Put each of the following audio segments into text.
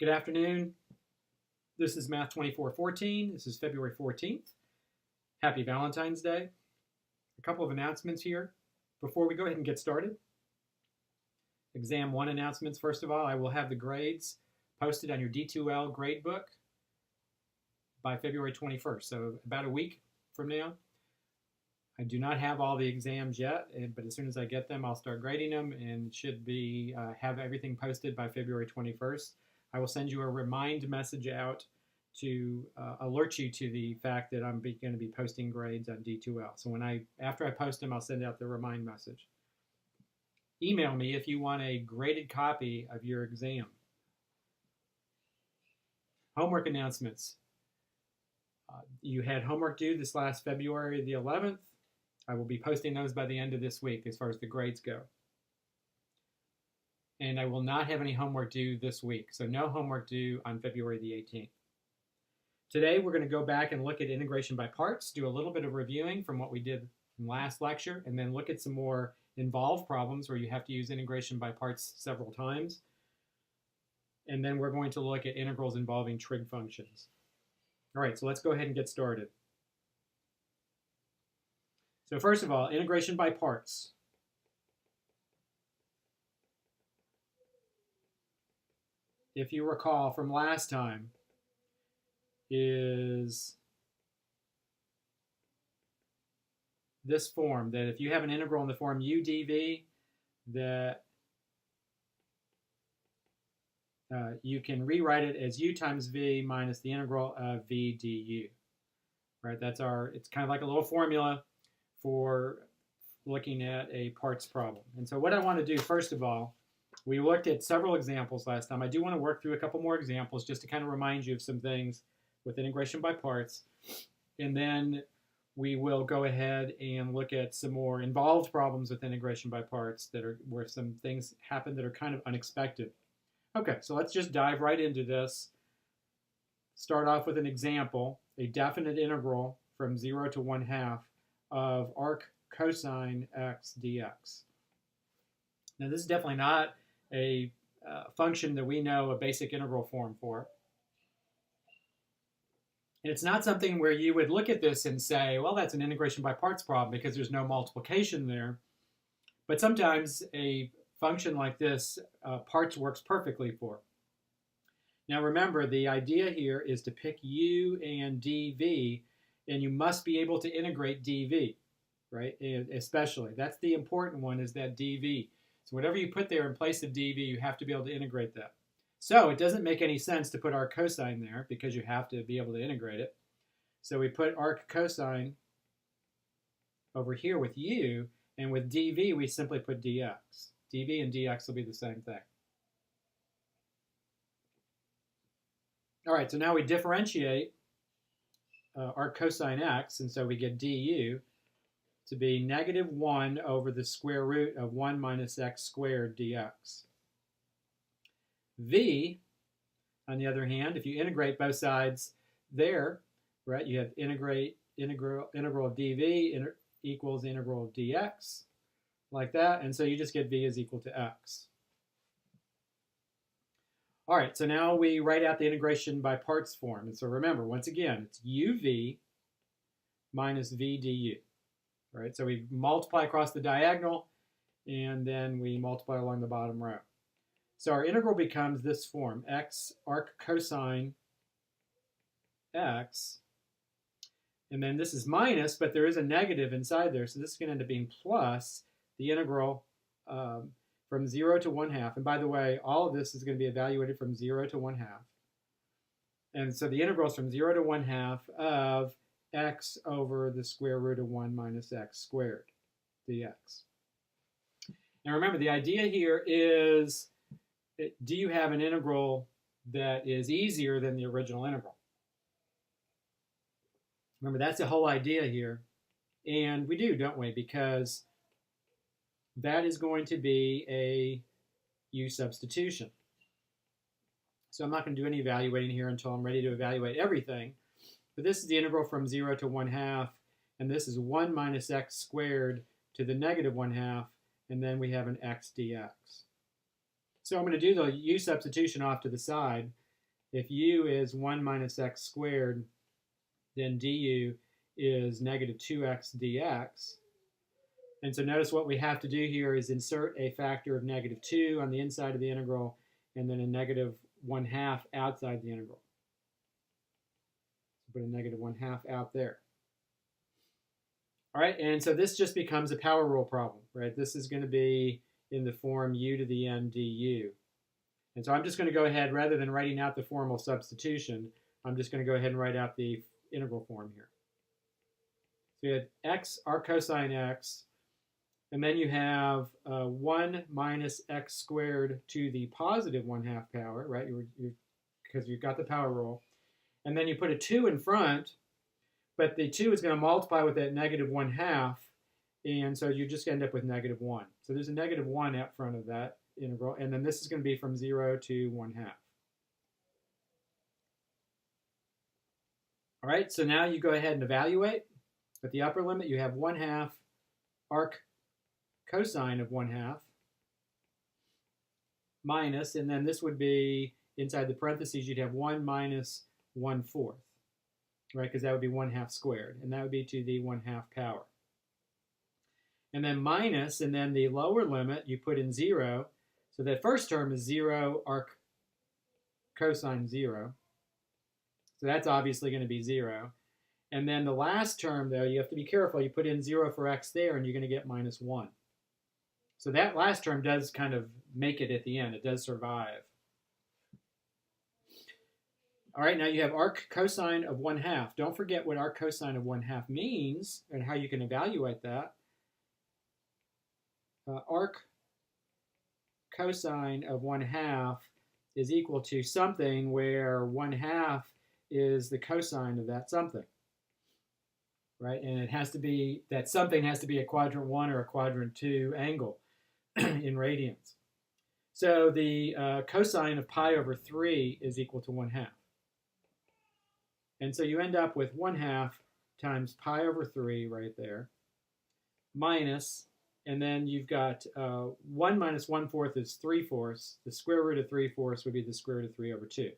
Good afternoon. This is Math 2414. This is February 14th. Happy Valentine's Day. A couple of announcements here before we go ahead and get started. Exam 1 announcements. First of all, I will have the grades posted on your D2L gradebook by February 21st, so about a week from now. I do not have all the exams yet, but as soon as I get them, I'll start grading them and should be have everything posted by February 21st. I will send you a remind message out to alert you to the fact that I'm going to be posting grades on D2L. So after I post them, I'll send out the remind message. Email me if you want a graded copy of your exam. Homework announcements. You had homework due this last February the 11th. I will be posting those by the end of this week as far as the grades go. And I will not have any homework due this week, so no homework due on February the 18th. Today we're going to go back and look at integration by parts, do a little bit of reviewing from what we did in last lecture, and then look at some more involved problems where you have to use integration by parts several times. And then we're going to look at integrals involving trig functions. All right, so let's go ahead and get started. So first of all, integration by parts. If you recall from last time, is this form, that if you have an integral in the form u dv, that you can rewrite it as u times v minus the integral of v du. Right? It's kind of like a little formula for looking at a parts problem. And so what I want to do, first of all, we looked at several examples last time. I do want to work through a couple more examples just to kind of remind you of some things with integration by parts. And then we will go ahead and look at some more involved problems with integration by parts where some things happen that are kind of unexpected. Okay, so let's just dive right into this. Start off with an example, a definite integral from 0 to 1/2 of arc cosine x dx. Now this is definitely not a function that we know a basic integral form for. And it's not something where you would look at this and say, well, that's an integration by parts problem because there's no multiplication there. But sometimes a function like this, parts works perfectly for. Now remember, the idea here is to pick u and dv, and you must be able to integrate dv, right? Especially, that's the important one, is that dv. So whatever you put there in place of dv, you have to be able to integrate that. So it doesn't make any sense to put arc cosine there because you have to be able to integrate it. So we put arc cosine over here with u, and with dv we simply put dx. dv and dx will be the same thing. All right, so now we differentiate arc cosine x, and so we get du to be -1 over the square root of 1 minus x squared dx. V, on the other hand, if you integrate both sides there, right, you have integral of dv equals integral of dx, like that, and so you just get v is equal to x. All right, so now we write out the integration by parts form. And so remember, once again, it's uv minus v du. Right, so we multiply across the diagonal, and then we multiply along the bottom row. So our integral becomes this form, x arc cosine x, and then this is minus, but there is a negative inside there, so this is going to end up being plus the integral from 0 to 1/2. And by the way, all of this is going to be evaluated from 0 to 1/2. And so the integral is from 0 to 1/2 of x over the square root of 1 minus x squared dx. Now remember, the idea here is, do you have an integral that is easier than the original integral? Remember, that's the whole idea here. And we do, don't we? Because that is going to be a u substitution. So I'm not going to do any evaluating here until I'm ready to evaluate everything. But this is the integral from 0 to 1/2, and this is 1 minus x squared to the -1/2, and then we have an x dx. So I'm going to do the u substitution off to the side, if u is 1 minus x squared, then du is negative 2x dx. And so notice what we have to do here is insert a factor of negative 2 on the inside of the integral, and then a negative 1/2 outside the integral. So put a negative 1/2 out there. All right, and so this just becomes a power rule problem, right? This is going to be in the form u to the n du. And so I'm just going to go ahead, rather than writing out the formal substitution, I'm just going to go ahead and write out the integral form here. So you had x, arc cosine x, and then you have 1 minus x squared to the positive 1/2 power, right? Because you've got the power rule. And then you put a 2 in front, but the 2 is going to multiply with that negative 1/2, and so you just end up with negative 1. So there's a negative 1 out front of that integral, and then this is going to be from 0 to 1/2. All right, so now you go ahead and evaluate. At the upper limit, you have 1/2 arc cosine of 1/2 minus, and then this would be inside the parentheses, you'd have 1 minus 1/4, right? Because that would be 1/2 squared, and that would be to the 1/2 power. And then minus, and then the lower limit, you put in 0. So that first term is 0 arc cosine 0. So that's obviously going to be 0. And then the last term, though, you have to be careful. You put in 0 for x there, and you're going to get minus 1. So that last term does kind of make it at the end. It does survive. All right, now you have arc cosine of 1/2. Don't forget what arc cosine of 1/2 means and how you can evaluate that. Arc cosine of 1/2 is equal to something where 1/2 is the cosine of that something, right? And it has to be, that something has to be a quadrant 1 or a quadrant 2 angle in radians. So the cosine of pi over 3 is equal to 1/2. And so you end up with 1/2 times pi over 3 right there, minus, and then you've got 1 minus 1/4 is 3/4. The square root of 3/4 would be the square root of 3 over 2.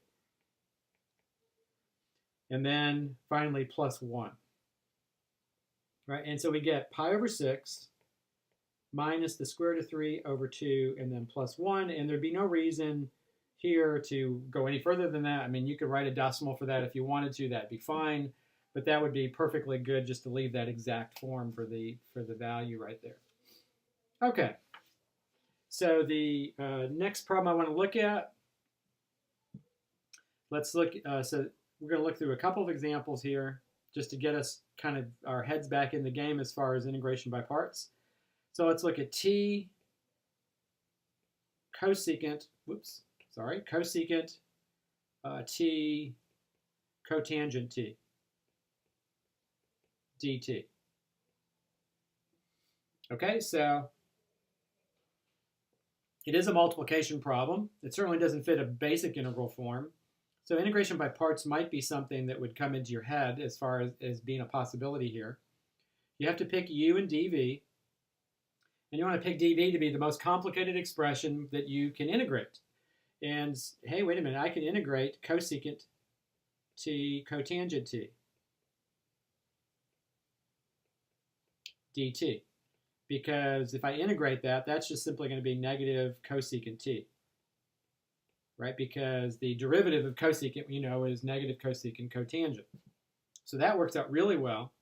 And then finally plus 1. Right, and so we get pi over 6 minus the square root of 3 over 2, and then plus 1. And there'd be no reason here to go any further than that. I mean, you could write a decimal for that if you wanted to. That'd be fine. But that would be perfectly good just to leave that exact form for the value right there. Okay. So the next problem I want to look at, let's look, so we're going to look through a couple of examples here just to get us kind of our heads back in the game as far as integration by parts. So let's look at t cosecant, cosecant t cotangent t dt. Okay, so it is a multiplication problem. It certainly doesn't fit a basic integral form. So integration by parts might be something that would come into your head as far as being a possibility here. You have to pick u and dv, and you want to pick dv to be the most complicated expression that you can integrate. And hey, wait a minute, I can integrate cosecant t cotangent t dt. Because if I integrate that, that's just simply going to be negative cosecant t. Right, because the derivative of cosecant, you know, is negative cosecant cotangent. So that works out really well.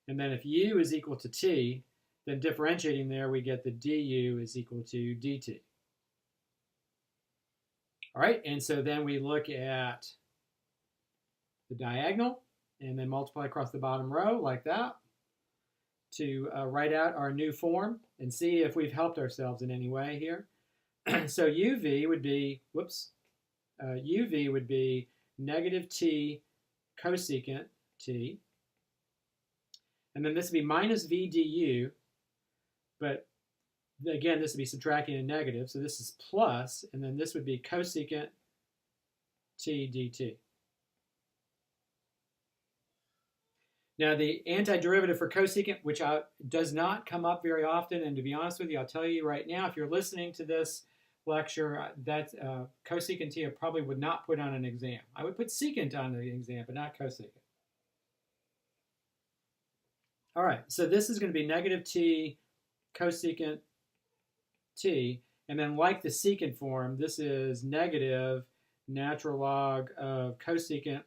And then if u is equal to t, then differentiating there, we get that du is equal to dt. All right, and so then we look at the diagonal and then multiply across the bottom row like that to write out our new form and see if we've helped ourselves in any way here. So uv would be, uv would be negative t cosecant t. And then this would be minus v du, but again, this would be subtracting a negative, so this is plus, and then this would be cosecant t dt. Now, the antiderivative for cosecant, which does not come up very often, and to be honest with you, I'll tell you right now, if you're listening to this lecture, that cosecant t I probably would not put on an exam. I would put secant on the exam, but not cosecant. All right, so this is going to be negative t cosecant t, and then like the secant form, this is negative natural log of cosecant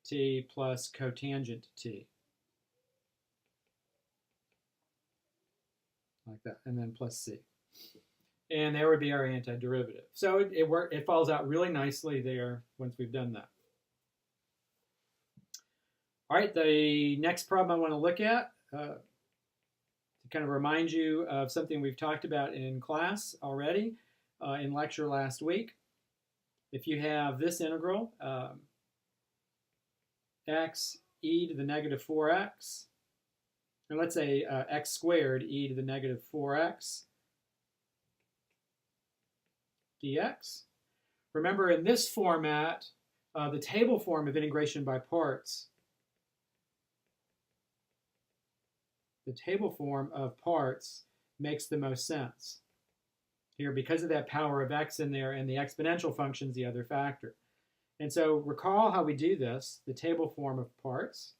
t plus cotangent t. Like that, and then plus c. And there would be our antiderivative. So it falls out really nicely there once we've done that. All right, the next problem I want to look at to kind of remind you of something we've talked about in class already in lecture last week. If you have this integral, x e to the negative 4x, and let's say x squared e to the negative 4x dx. Remember, in this format, the table form of integration by parts, the table form of parts makes the most sense here because of that power of x in there, and the exponential function's the other factor. And so recall how we do this, the table form of parts.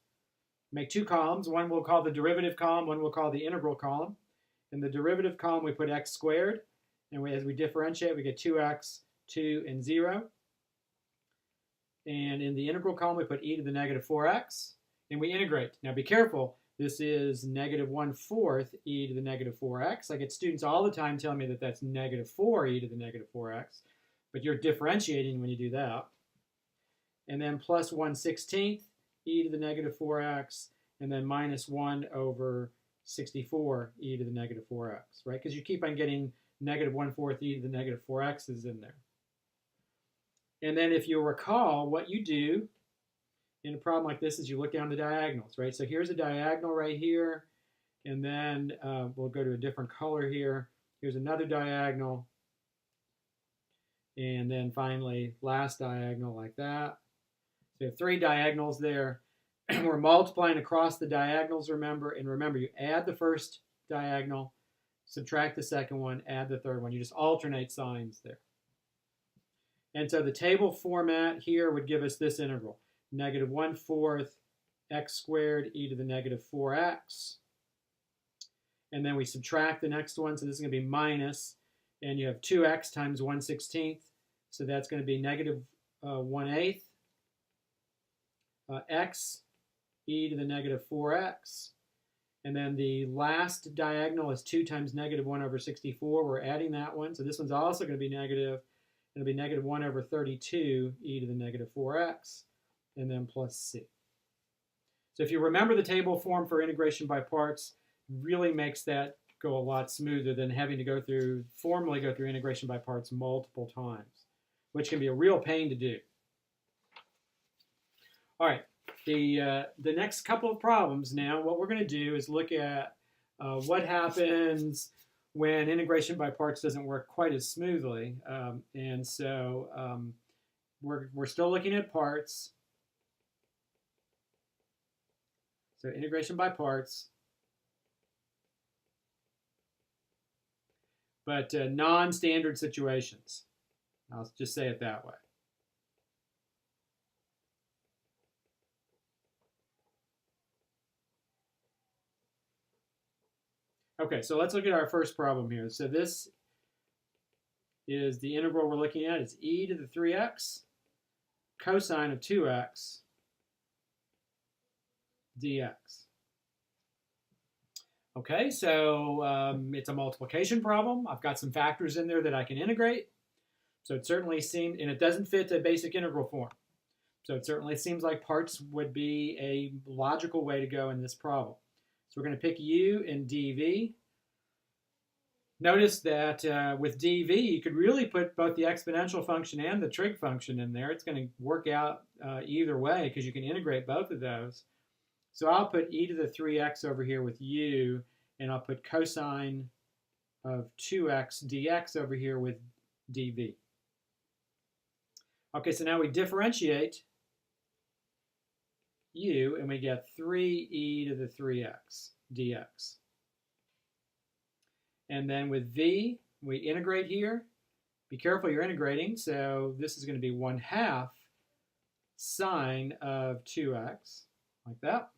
Make two columns. One we'll call the derivative column, one we'll call the integral column. In the derivative column, we put x squared, and as we differentiate, we get 2x, 2, and 0. And in the integral column, we put e to the negative 4x, and we integrate. Now be careful, this is negative 1/4 e to the negative 4x. I get students all the time telling me that that's negative 4 e to the negative 4x, but you're differentiating when you do that. And then plus 1/16 e to the negative 4x, and then minus 1 over 64 e to the negative 4x, right? Because you keep on getting negative 1/4 e to the negative 4x's in there. And then if you recall, what you do in a problem like this is you look down the diagonals, right? So here's a diagonal right here, and then we'll go to a different color here. Here's another diagonal, and then finally last diagonal like that. So you have three diagonals there. We're multiplying across the diagonals, remember, and remember you add the first diagonal, subtract the second one, add the third one. You just alternate signs there. And so the table format here would give us this integral, negative 1/4 x squared e to the negative 4x. And then we subtract the next one, so this is going to be minus, and you have 2x times 1/16, so that's going to be negative 1/8 x e to the negative 4x. And then the last diagonal is 2 times negative 1 over 64. We're adding that one, so this one's also going to be negative. It'll be negative 1 over 32 e to the negative 4x, and then plus c. So if you remember the table form for integration by parts, really makes that go a lot smoother than having to formally go through integration by parts multiple times, which can be a real pain to do. All right, the next couple of problems now, what we're going to do is look at what happens when integration by parts doesn't work quite as smoothly. And so we're still looking at parts. So integration by parts, but non-standard situations. I'll just say it that way. Okay, so let's look at our first problem here. So this is the integral we're looking at. It's e to the 3x cosine of 2x dx. Okay, so it's a multiplication problem. I've got some factors in there that I can integrate. So it certainly seems, and it doesn't fit a basic integral form. So it certainly seems like parts would be a logical way to go in this problem. So we're going to pick u and dv. Notice that with dv, you could really put both the exponential function and the trig function in there. It's going to work out either way because you can integrate both of those. So I'll put e to the 3x over here with u, and I'll put cosine of 2x dx over here with dv. Okay, so now we differentiate u, and we get 3e to the 3x dx. And then with v, we integrate here, Be careful you're integrating. So this is going to be 1/2 sine of 2x, like that.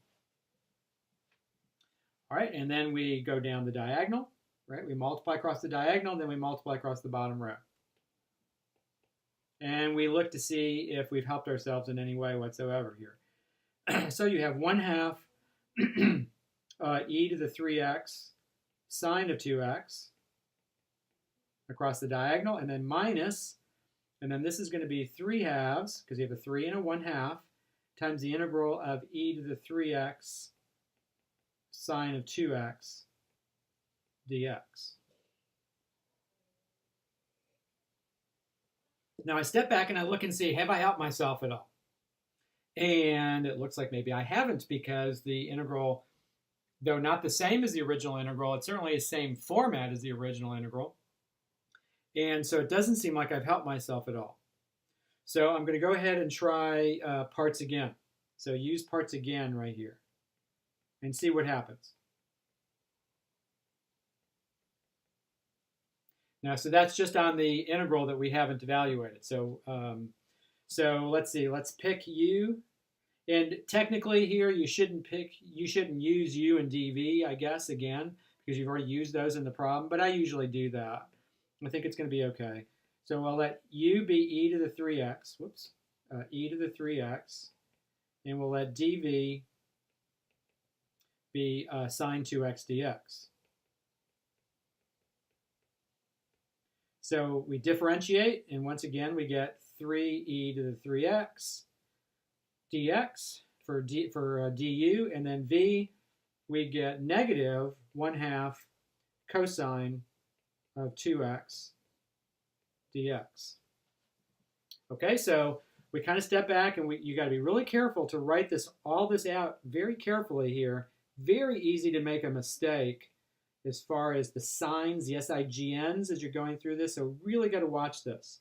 All right, and then we go down the diagonal, right? We multiply across the diagonal, then we multiply across the bottom row. And we look to see if we've helped ourselves in any way whatsoever here. So you have 1/2 e to the 3x sine of 2x across the diagonal, and then minus, and then this is going to be 3/2, because you have a 3 and a 1/2, times the integral of e to the 3x sine of 2x dx. Now I step back and I look and see, have I helped myself at all? And it looks like maybe I haven't, because the integral, though not the same as the original integral, it's certainly the same format as the original integral. And so it doesn't seem like I've helped myself at all. So I'm going to go ahead and try parts again. So use parts again right here and see what happens. Now, so that's just on the integral that we haven't evaluated. So, let's see. Let's pick u, and technically here you shouldn't use u and dv, I guess, again, because you've already used those in the problem. But I usually do that. I think it's going to be okay. So I'll let u be e to the 3x. Whoops, e to the 3x, and we'll let dv be sine 2x dx. So we differentiate, and once again we get 3e to the 3x dx for du, and then v, we get negative 1/2 cosine of 2x dx. Okay, so we kind of step back, and you got to be really careful to write all this out very carefully here. Very easy to make a mistake as far as the signs, the SIGNs, as you're going through this. So really got to watch this.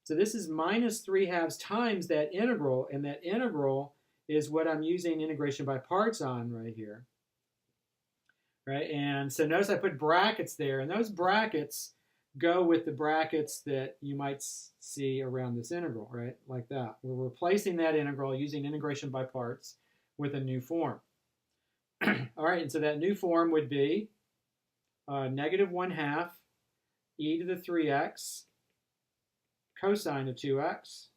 So this is minus 3/2 times that integral, and that integral is what I'm using integration by parts on right here. Right, and so notice I put brackets there, and those brackets go with the brackets that you might see around this integral, right, like that. We're replacing that integral using integration by parts with a new form. All right, and so that new form would be negative 1/2 e to the 3x cosine of 2x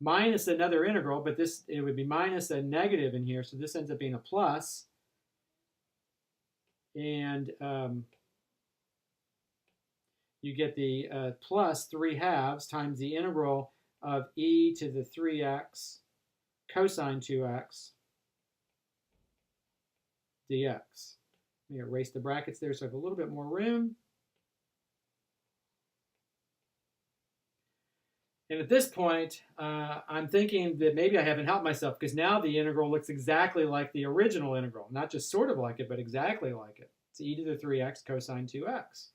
minus another integral, but it would be minus a negative in here, so this ends up being a plus. And you get the plus 3/2 times the integral of e to the 3x cosine 2x dx. Let me erase the brackets there so I have a little bit more room. And at this point, I'm thinking that maybe I haven't helped myself, because now the integral looks exactly like the original integral. Not just sort of like it, but exactly like it. It's e to the 3x cosine 2x.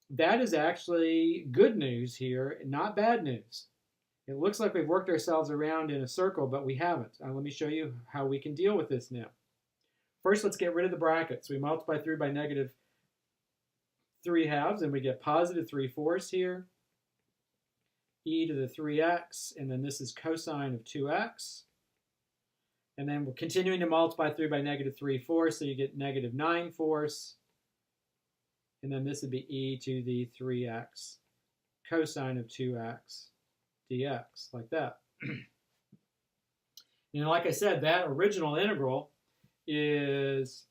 That is actually good news here, not bad news. It looks like we've worked ourselves around in a circle, but we haven't. Let me show you how we can deal with this now. First, let's get rid of the brackets. We multiply through by negative 3/2, and we get positive 3/4 here. E to the 3x, and then this is cosine of 2x. And then we're continuing to multiply through by negative 3/4, so you get negative 9/4. And then this would be e to the 3x cosine of 2x dx, like that. And like I said, that original integral appears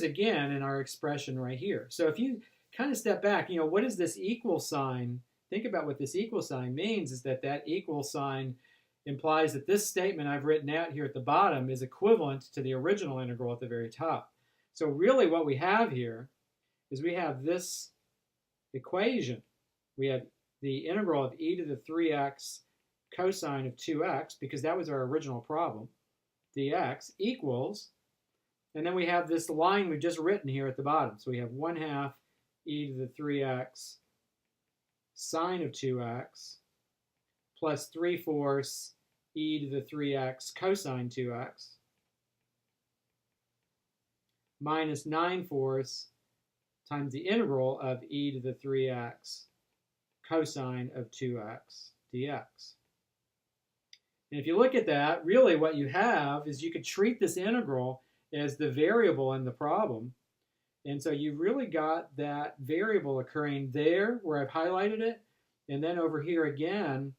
again in our expression right here. So if you kind of step back, what is this equal sign? Think about what this equal sign means, is that equal sign implies that this statement I've written out here at the bottom is equivalent to the original integral at the very top. So really what we have here is we have this equation. We have the integral of e to the 3x cosine of 2x, because that was our original problem, dx, equals, and then we have this line we've just written here at the bottom. So we have 1/2 e to the 3x sine of 2x plus 3/4 e to the 3x cosine 2x minus 9/4 times the integral of e to the 3x cosine of 2x dx. And if you look at that, really what you have is you could treat this integral as the variable in the problem. And so you've really got that variable occurring there where I've highlighted it, and then over here again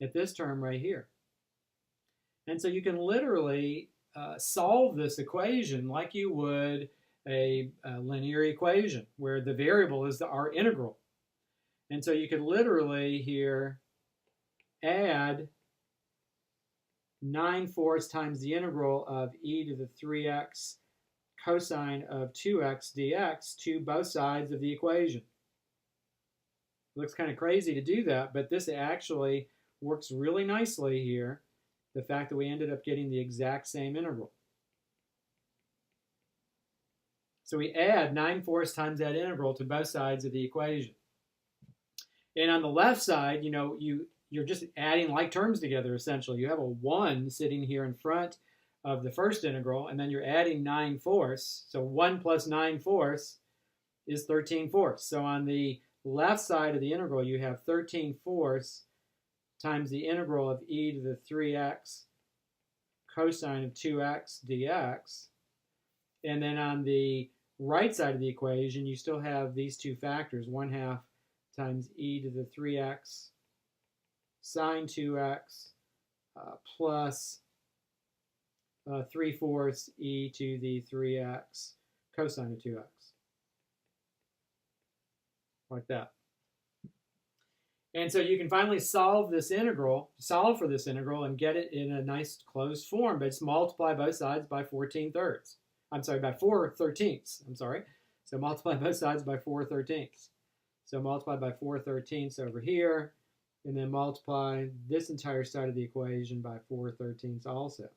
at this term right here. And so you can literally solve this equation like you would a linear equation where the variable is our integral. And so you could literally here add 9/4 times the integral of e to the 3x cosine of 2x dx to both sides of the equation. It looks kind of crazy to do that, but this actually works really nicely here, the fact that we ended up getting the exact same integral. So we add 9/4 times that integral to both sides of the equation. And on the left side, you're just adding like terms together, essentially. You have a 1 sitting here in front of the first integral, and then you're adding 9/4. So 1 plus 9/4 is 13/4. So on the left side of the integral, you have 13/4 times the integral of e to the 3x cosine of 2x dx. And then on the right side of the equation, you still have these two factors, 1/2 times e to the 3x sine 2x plus 3/4 e to the 3x cosine of 2x. Like that. And so you can finally solve for this integral, and get it in a nice closed form, but just multiply both sides by 14/3. I'm sorry, by 4/13. I'm sorry. So multiply both sides by 4/13. So multiply by 4/13 over here, and then multiply this entire side of the equation by 4/13 also.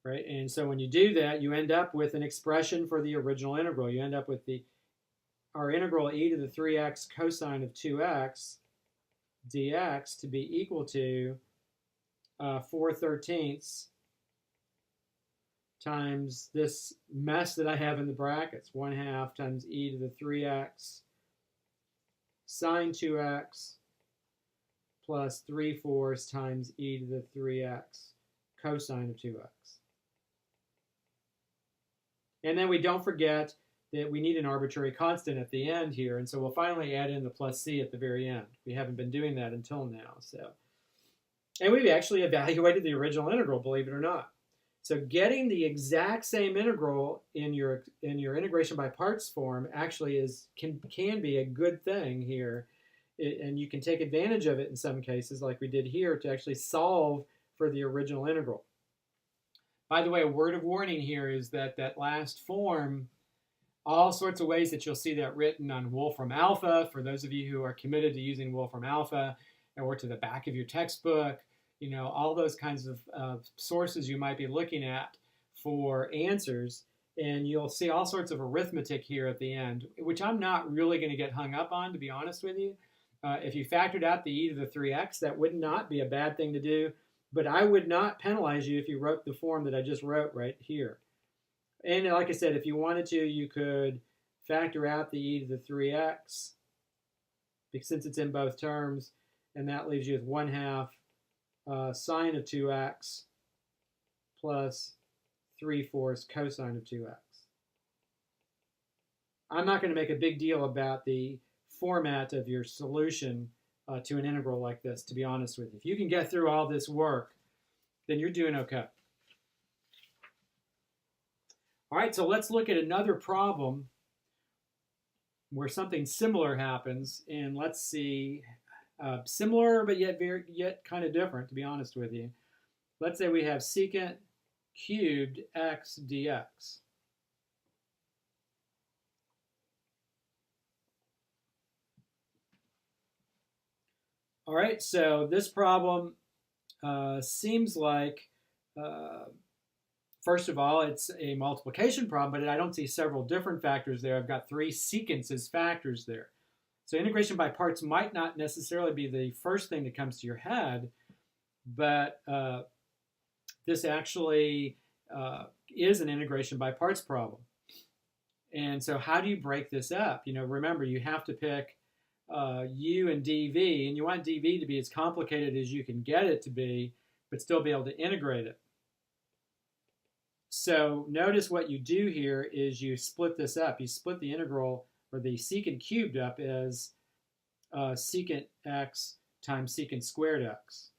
Right? And so when you do that, you end up with an expression for the original integral. You end up with our integral e to the 3x cosine of 2x dx to be equal to 4/13 times this mess that I have in the brackets, 1/2 times e to the 3x sine 2x plus 3/4 times e to the 3x cosine of 2x. And then we don't forget that we need an arbitrary constant at the end here, and so we'll finally add in the plus c at the very end. We haven't been doing that until now. And we've actually evaluated the original integral, believe it or not. So getting the exact same integral in your integration by parts form actually can be a good thing here, and you can take advantage of it in some cases, like we did here, to actually solve for the original integral. By the way, a word of warning here is that last form, all sorts of ways that you'll see that written on Wolfram Alpha, for those of you who are committed to using Wolfram Alpha, or to the back of your textbook, all those kinds of sources you might be looking at for answers, and you'll see all sorts of arithmetic here at the end, which I'm not really going to get hung up on, to be honest with you. If you factored out the e to the 3x, that would not be a bad thing to do, but I would not penalize you if you wrote the form that I just wrote right here. And like I said, if you wanted to, you could factor out the e to the 3x, since it's in both terms, and that leaves you with 1/2 sine of 2x plus 3/4 cosine of 2x. I'm not going to make a big deal about the format of your solution to an integral like this, to be honest with you. If you can get through all this work, then you're doing okay. All right, so let's look at another problem where something similar happens, and let's see, similar but yet kind of different, to be honest with you. Let's say we have secant cubed x dx. All right, so this problem seems like, first of all, it's a multiplication problem, but I don't see several different factors there. I've got 3 secants as factors there. So integration by parts might not necessarily be the first thing that comes to your head, but this actually is an integration by parts problem. And so how do you break this up? Remember, you have to pick u and dv, and you want dv to be as complicated as you can get it to be, but still be able to integrate it. So notice what you do here is you split this up. You split the integral, or the secant cubed, up as secant x times secant squared x.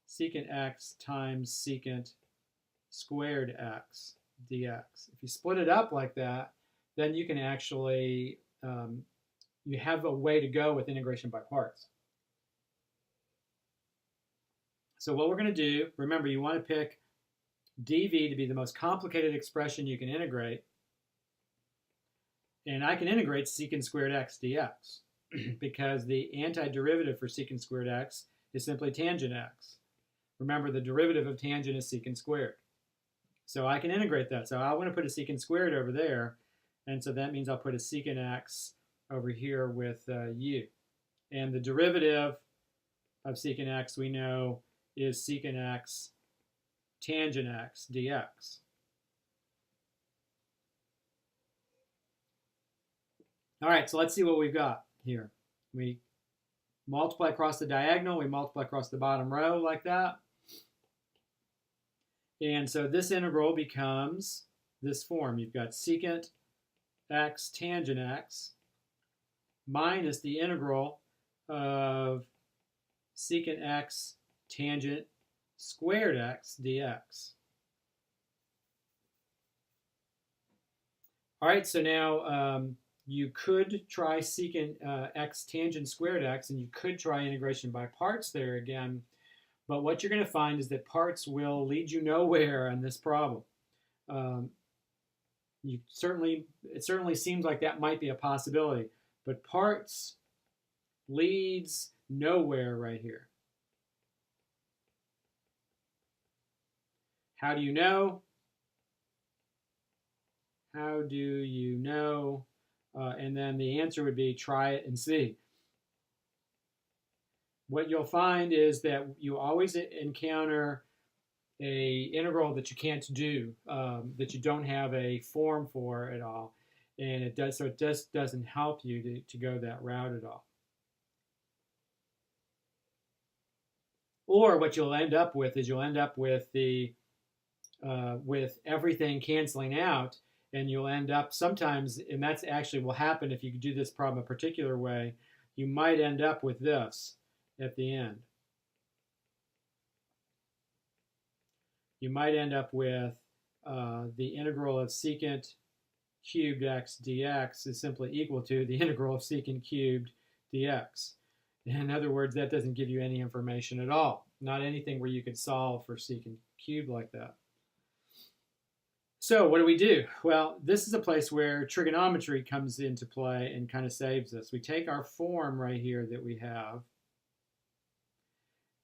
Secant x times secant squared x dx. If you split it up like that, then you can actually, you have a way to go with integration by parts. So what we're going to do, remember, you want to pick dv to be the most complicated expression you can integrate. And I can integrate secant squared x dx because the antiderivative for secant squared x is simply tangent x. Remember, the derivative of tangent is secant squared. So I can integrate that. So I want to put a secant squared over there. And so that means I'll put a secant x over here with u. And the derivative of secant x, we know, is secant x tangent x dx. All right, so let's see what we've got here. We multiply across the diagonal. We multiply across the bottom row like that. And so this integral becomes this form. You've got secant x tangent x minus the integral of secant x tangent squared x dx. All right, so now you could try secant x tangent squared x, and you could try integration by parts there again. But what you're going to find is that parts will lead you nowhere on this problem. It certainly seems like that might be a possibility, but parts leads nowhere right here. How do you know? How do you know? And then the answer would be try it and see. What you'll find is that you always encounter a integral that you can't do, that you don't have a form for at all, and it just doesn't help you to go that route at all. Or what you'll end up with is with everything canceling out, and you'll end up sometimes, and that's actually will happen if you do this problem a particular way, you might end up with this at the end. You might end up with the integral of secant cubed x dx is simply equal to the integral of secant cubed dx. In other words, that doesn't give you any information at all. Not anything where you could solve for secant cubed like that. So what do we do? Well, this is a place where trigonometry comes into play and kind of saves us. We take our form right here that we have,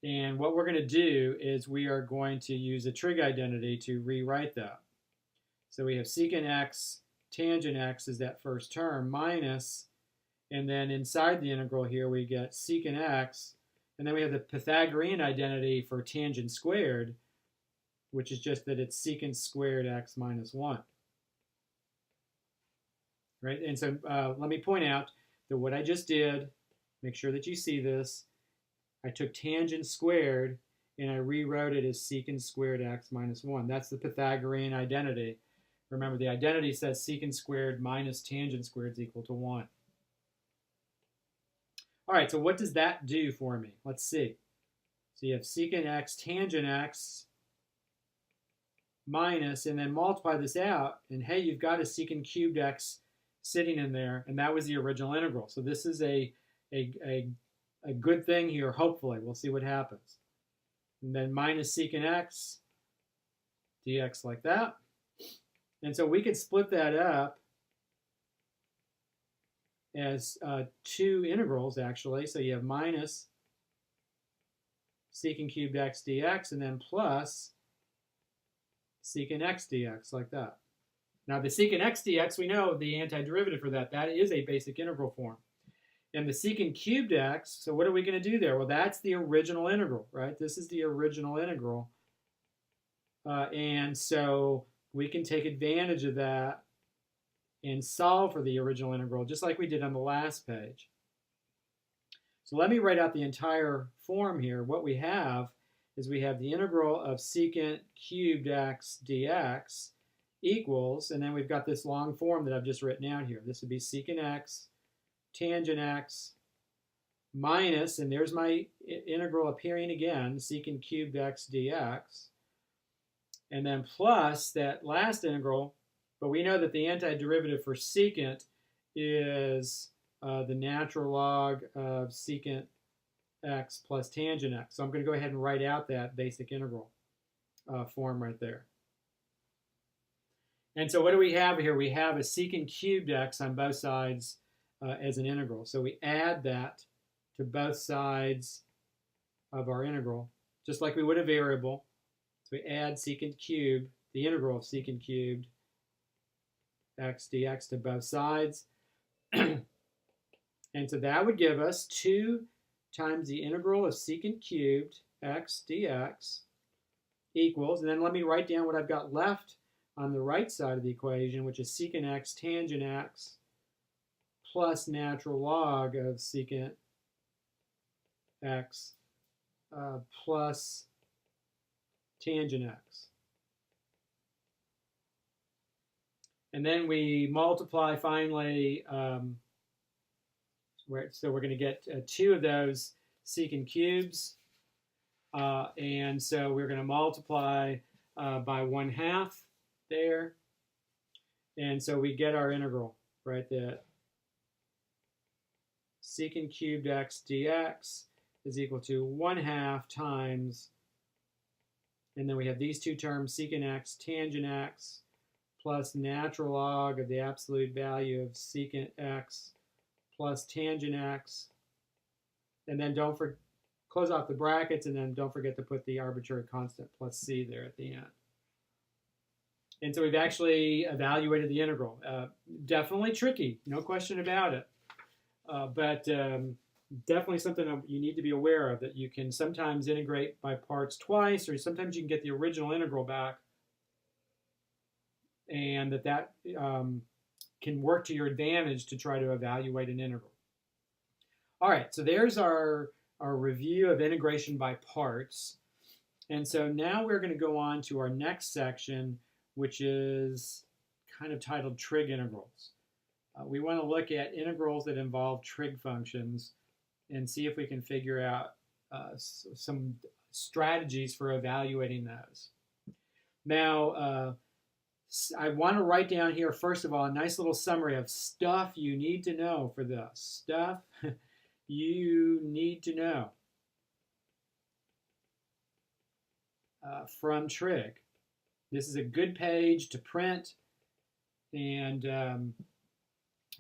and what we're going to do is we are going to use a trig identity to rewrite that. So we have secant x tangent x is that first term minus, and then inside the integral here we get secant x, and then we have the Pythagorean identity for tangent squared, which is just that it's secant squared x minus 1. Right? And so let me point out that what I just did, make sure that you see this, I took tangent squared and I rewrote it as secant squared x minus 1. That's the Pythagorean identity. Remember, the identity says secant squared minus tangent squared is equal to 1. All right, so what does that do for me? Let's see. So you have secant x tangent x minus, and then multiply this out, and hey, you've got a secant cubed x sitting in there, and that was the original integral. So this is a good thing here, hopefully. We'll see what happens. And then minus secant x dx like that. And so we could split that up as two integrals, actually. So you have minus secant cubed x dx, and then plus secant x dx, like that. Now the secant x dx, we know the antiderivative for that. That is a basic integral form. And the secant cubed x, so what are we going to do there? Well, that's the original integral, right? This is the original integral. And so we can take advantage of that and solve for the original integral, just like we did on the last page. So let me write out the entire form here. What we have is we have the integral of secant cubed x dx equals, and then we've got this long form that I've just written out here. This would be secant x tangent x minus, and there's my integral appearing again, secant cubed x dx, and then plus that last integral, but we know that the antiderivative for secant is the natural log of secant x plus tangent x. So I'm going to go ahead and write out that basic integral form right there. And so what do we have here? We have a secant cubed x on both sides as an integral. So we add that to both sides of our integral, just like we would a variable. So we add secant cubed, the integral of secant cubed x dx to both sides. And so that would give us 2 times the integral of secant cubed x dx equals, and then let me write down what I've got left on the right side of the equation, which is secant x tangent x plus natural log of secant x plus tangent x. And then we multiply finally, so we're going to get 2 of those secant cubes. And so we're going to multiply by 1/2 there. And so we get our integral, right? The secant cubed x dx is equal to 1/2 times, and then we have these 2 terms, secant x tangent x plus natural log of the absolute value of secant x plus tangent x. And then close off the brackets, and then don't forget to put the arbitrary constant plus c there at the end. And so we've actually evaluated the integral. Definitely tricky, no question about it. But definitely something you need to be aware of, that you can sometimes integrate by parts twice, or sometimes you can get the original integral back, and that can work to your advantage to try to evaluate an integral. All right, so there's our review of integration by parts. And so now we're going to go on to our next section, which is kind of titled trig integrals. We want to look at integrals that involve trig functions and see if we can figure out some strategies for evaluating those. Now, I want to write down here, first of all, a nice little summary of stuff you need to know for this. Stuff you need to know from trig. This is a good page to print, and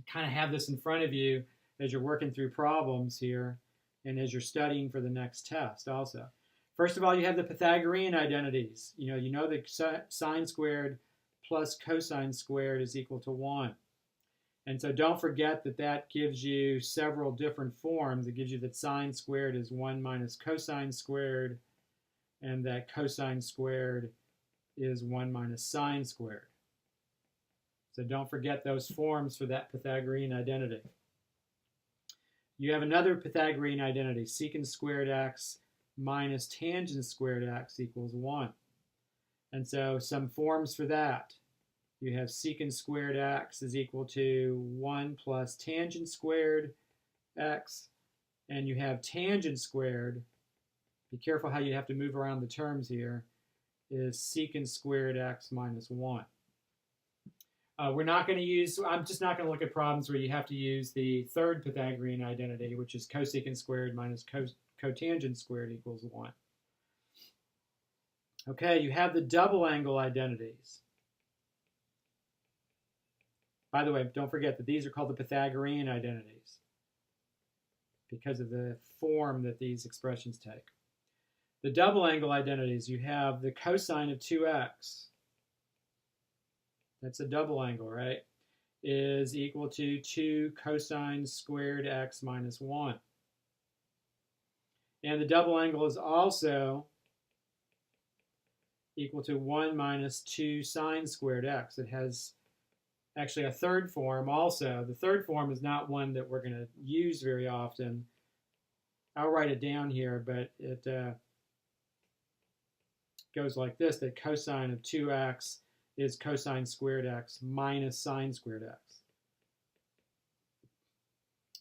kind of have this in front of you as you're working through problems here and as you're studying for the next test also. First of all, you have the Pythagorean identities. You know that sine squared plus cosine squared is equal to 1. And so don't forget that gives you several different forms. It gives you that sine squared is 1 minus cosine squared, and that cosine squared is 1 minus sine squared. So don't forget those forms for that Pythagorean identity. You have another Pythagorean identity, secant squared x minus tangent squared x equals 1. And so some forms for that. You have secant squared x is equal to 1 plus tangent squared x. And you have tangent squared, be careful how you have to move around the terms here, is secant squared x minus 1. We're not going to use, I'm just not going to look at problems where you have to use the third Pythagorean identity, which is cosecant squared minus cotangent squared equals 1. Okay, you have the double angle identities. By the way, don't forget that these are called the Pythagorean identities because of the form that these expressions take. The double angle identities, you have the cosine of 2x. That's a double angle, right? Is equal to 2 cosine squared x minus 1. And the double angle is also equal to 1 minus 2 sine squared x. It has actually a third form also. The third form is not one that we're going to use very often. I'll write it down here, but it goes like this, that cosine of 2x is cosine squared x minus sine squared x.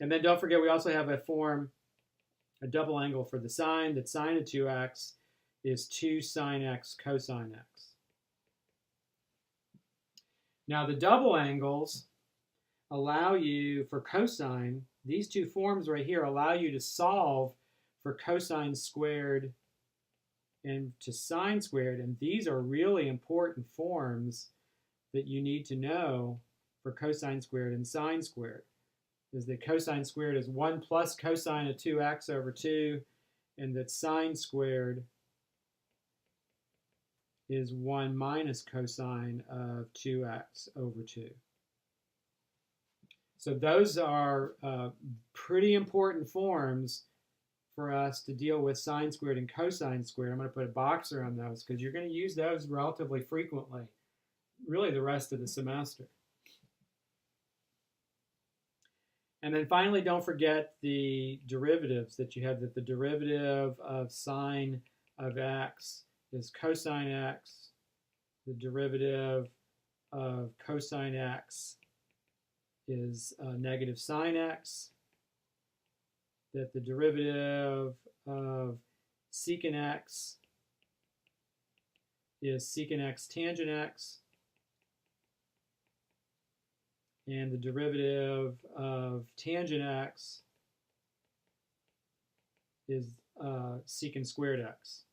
And then don't forget, we also have a form, a double angle for the sine, that sine of 2x is 2 sine x cosine x. Now the double angles allow you, for cosine, these two forms right here allow you to solve for cosine squared and to sine squared, and these are really important forms that you need to know for cosine squared and sine squared. Is that cosine squared is 1 plus cosine of 2x over 2, and that sine squared is 1 minus cosine of 2x over 2. So those are pretty important forms for us to deal with sine squared and cosine squared. I'm going to put a boxer on those because you're going to use those relatively frequently, really the rest of the semester. And then finally, don't forget the derivatives that you have, that the derivative of sine of x is cosine x. The derivative of cosine x is negative sine x. That the derivative of secant x is secant x tangent x. And the derivative of tangent x is secant squared x.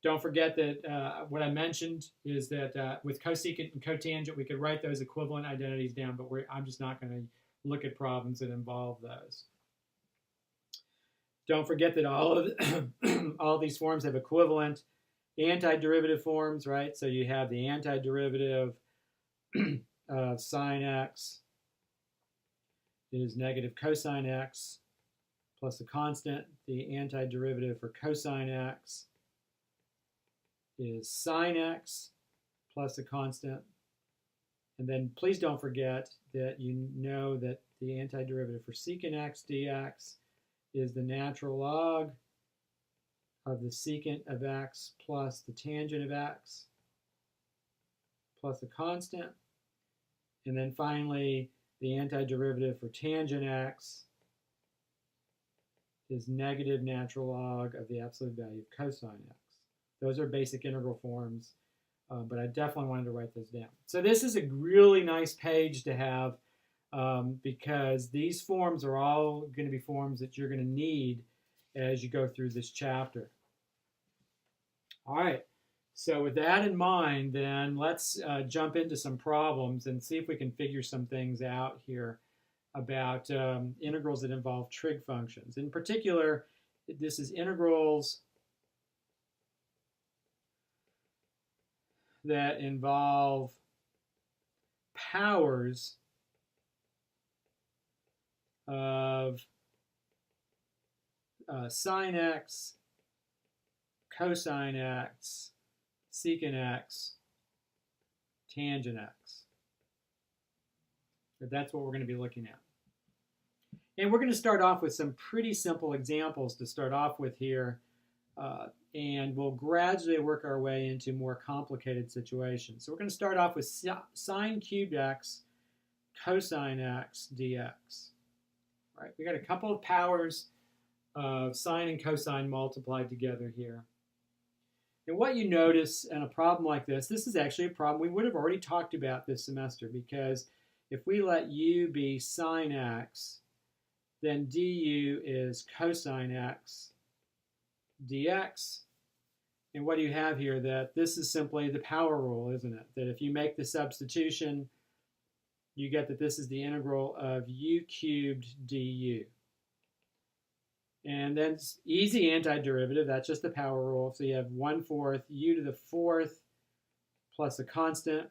Don't forget that what I mentioned is that with cosecant and cotangent, we could write those equivalent identities down, but I'm just not going to look at problems that involve those. Don't forget that all of these forms have equivalent antiderivative forms, right? So you have the antiderivative of sine x is negative cosine x plus a constant. The antiderivative for cosine x is sine x plus a constant. And then please don't forget that you know that the antiderivative for secant x dx is the natural log of the secant of x plus the tangent of x plus a constant. And then finally, the antiderivative for tangent x is negative natural log of the absolute value of cosine x. Those are basic integral forms, but I definitely wanted to write those down. So this is a really nice page to have because these forms are all going to be forms that you're going to need as you go through this chapter. All right, so with that in mind, then let's jump into some problems and see if we can figure some things out here about integrals that involve trig functions. In particular, this is integrals that involve powers of sine x, cosine x, secant x, tangent x. That's what we're going to be looking at. And we're going to start off with some pretty simple examples to start off with here. And we'll gradually work our way into more complicated situations. So we're going to start off with sine cubed x cosine x dx. All right, we got a couple of powers of sine and cosine multiplied together here. And what you notice in a problem like this is actually a problem we would have already talked about this semester, because if we let u be sine x, then du is cosine x dx. And what do you have here? That this is simply the power rule, isn't it? That if you make the substitution, you get that this is the integral of u cubed du. And then easy antiderivative, that's just the power rule. So you have 1/4 u to the 4th plus a constant.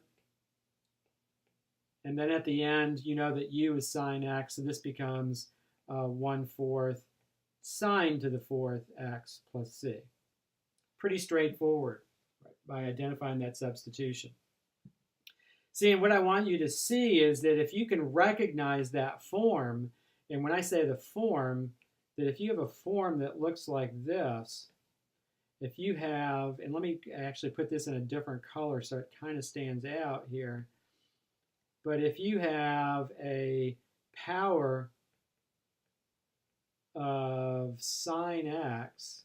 And then at the end, you know that u is sine x, so this becomes 1/4 sine to the fourth x plus c. Pretty straightforward, right, by identifying that substitution. See, and what I want you to see is that if you can recognize that form, and when I say the form, that if you have a form that looks like this, if you have, and let me actually put this in a different color so it kind of stands out here, but if you have a power of sine x,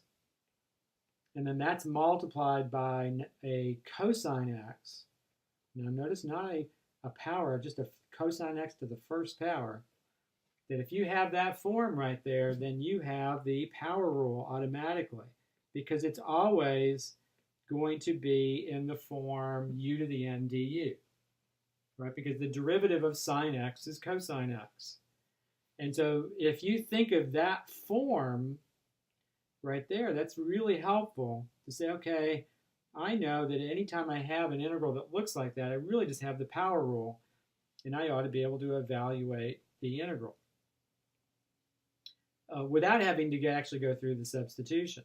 and then that's multiplied by a cosine x. Now notice not a power, just a cosine x to the first power. That if you have that form right there, then you have the power rule automatically, because it's always going to be in the form u to the n du, right? Because the derivative of sine x is cosine x. And so if you think of that form right there, that's really helpful to say, okay, I know that anytime I have an integral that looks like that, I really just have the power rule, and I ought to be able to evaluate the integral without having to actually go through the substitution.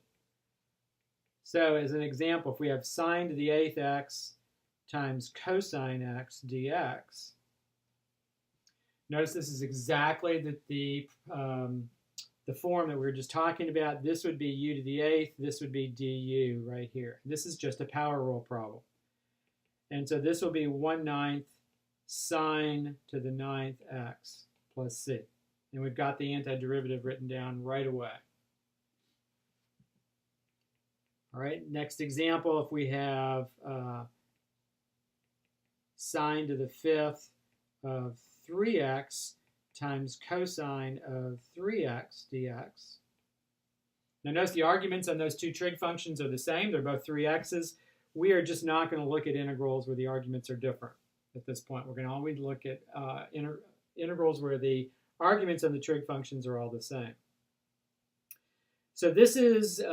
So as an example, if we have sine to the 8th x times cosine x dx, notice this is exactly the form that we were just talking about. This would be u to the 8th. This would be du right here. This is just a power rule problem. And so this will be 1/9 sine to the 9th x plus c. And we've got the antiderivative written down right away. All right, next example, if we have sine to the 5th of 3x times cosine of 3x dx. Now notice the arguments on those two trig functions are the same. They're both 3x's. We are just not going to look at integrals where the arguments are different at this point. We're going to always look at integrals where the arguments on the trig functions are all the same. So this is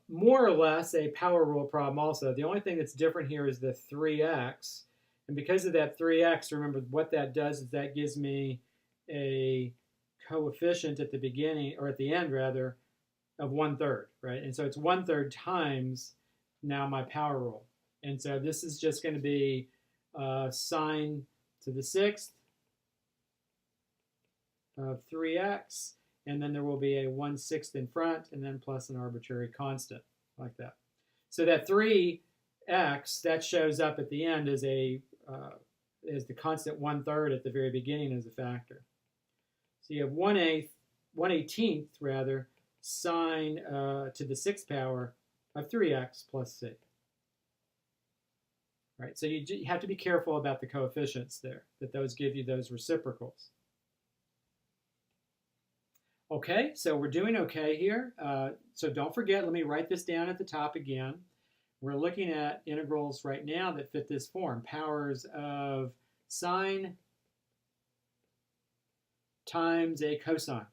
more or less a power rule problem also. The only thing that's different here is the 3x. And because of that 3x, remember what that does is that gives me a coefficient at the beginning, or at the end rather, of 1/3, right? And so it's 1/3 times now my power rule. And so this is just going to be sine to the 6th of 3x, and then there will be a 1/6 in front, and then plus an arbitrary constant, like that. So that 3x, that shows up at the end as the constant 1/3 at the very beginning as a factor. So you have 1/18 rather, sine to the 6th power of 3x plus c. Right, so you have to be careful about the coefficients there, that those give you those reciprocals. Okay, so we're doing okay here. So don't forget, let me write this down at the top again. We're looking at integrals right now that fit this form. Powers of sine times a cosine.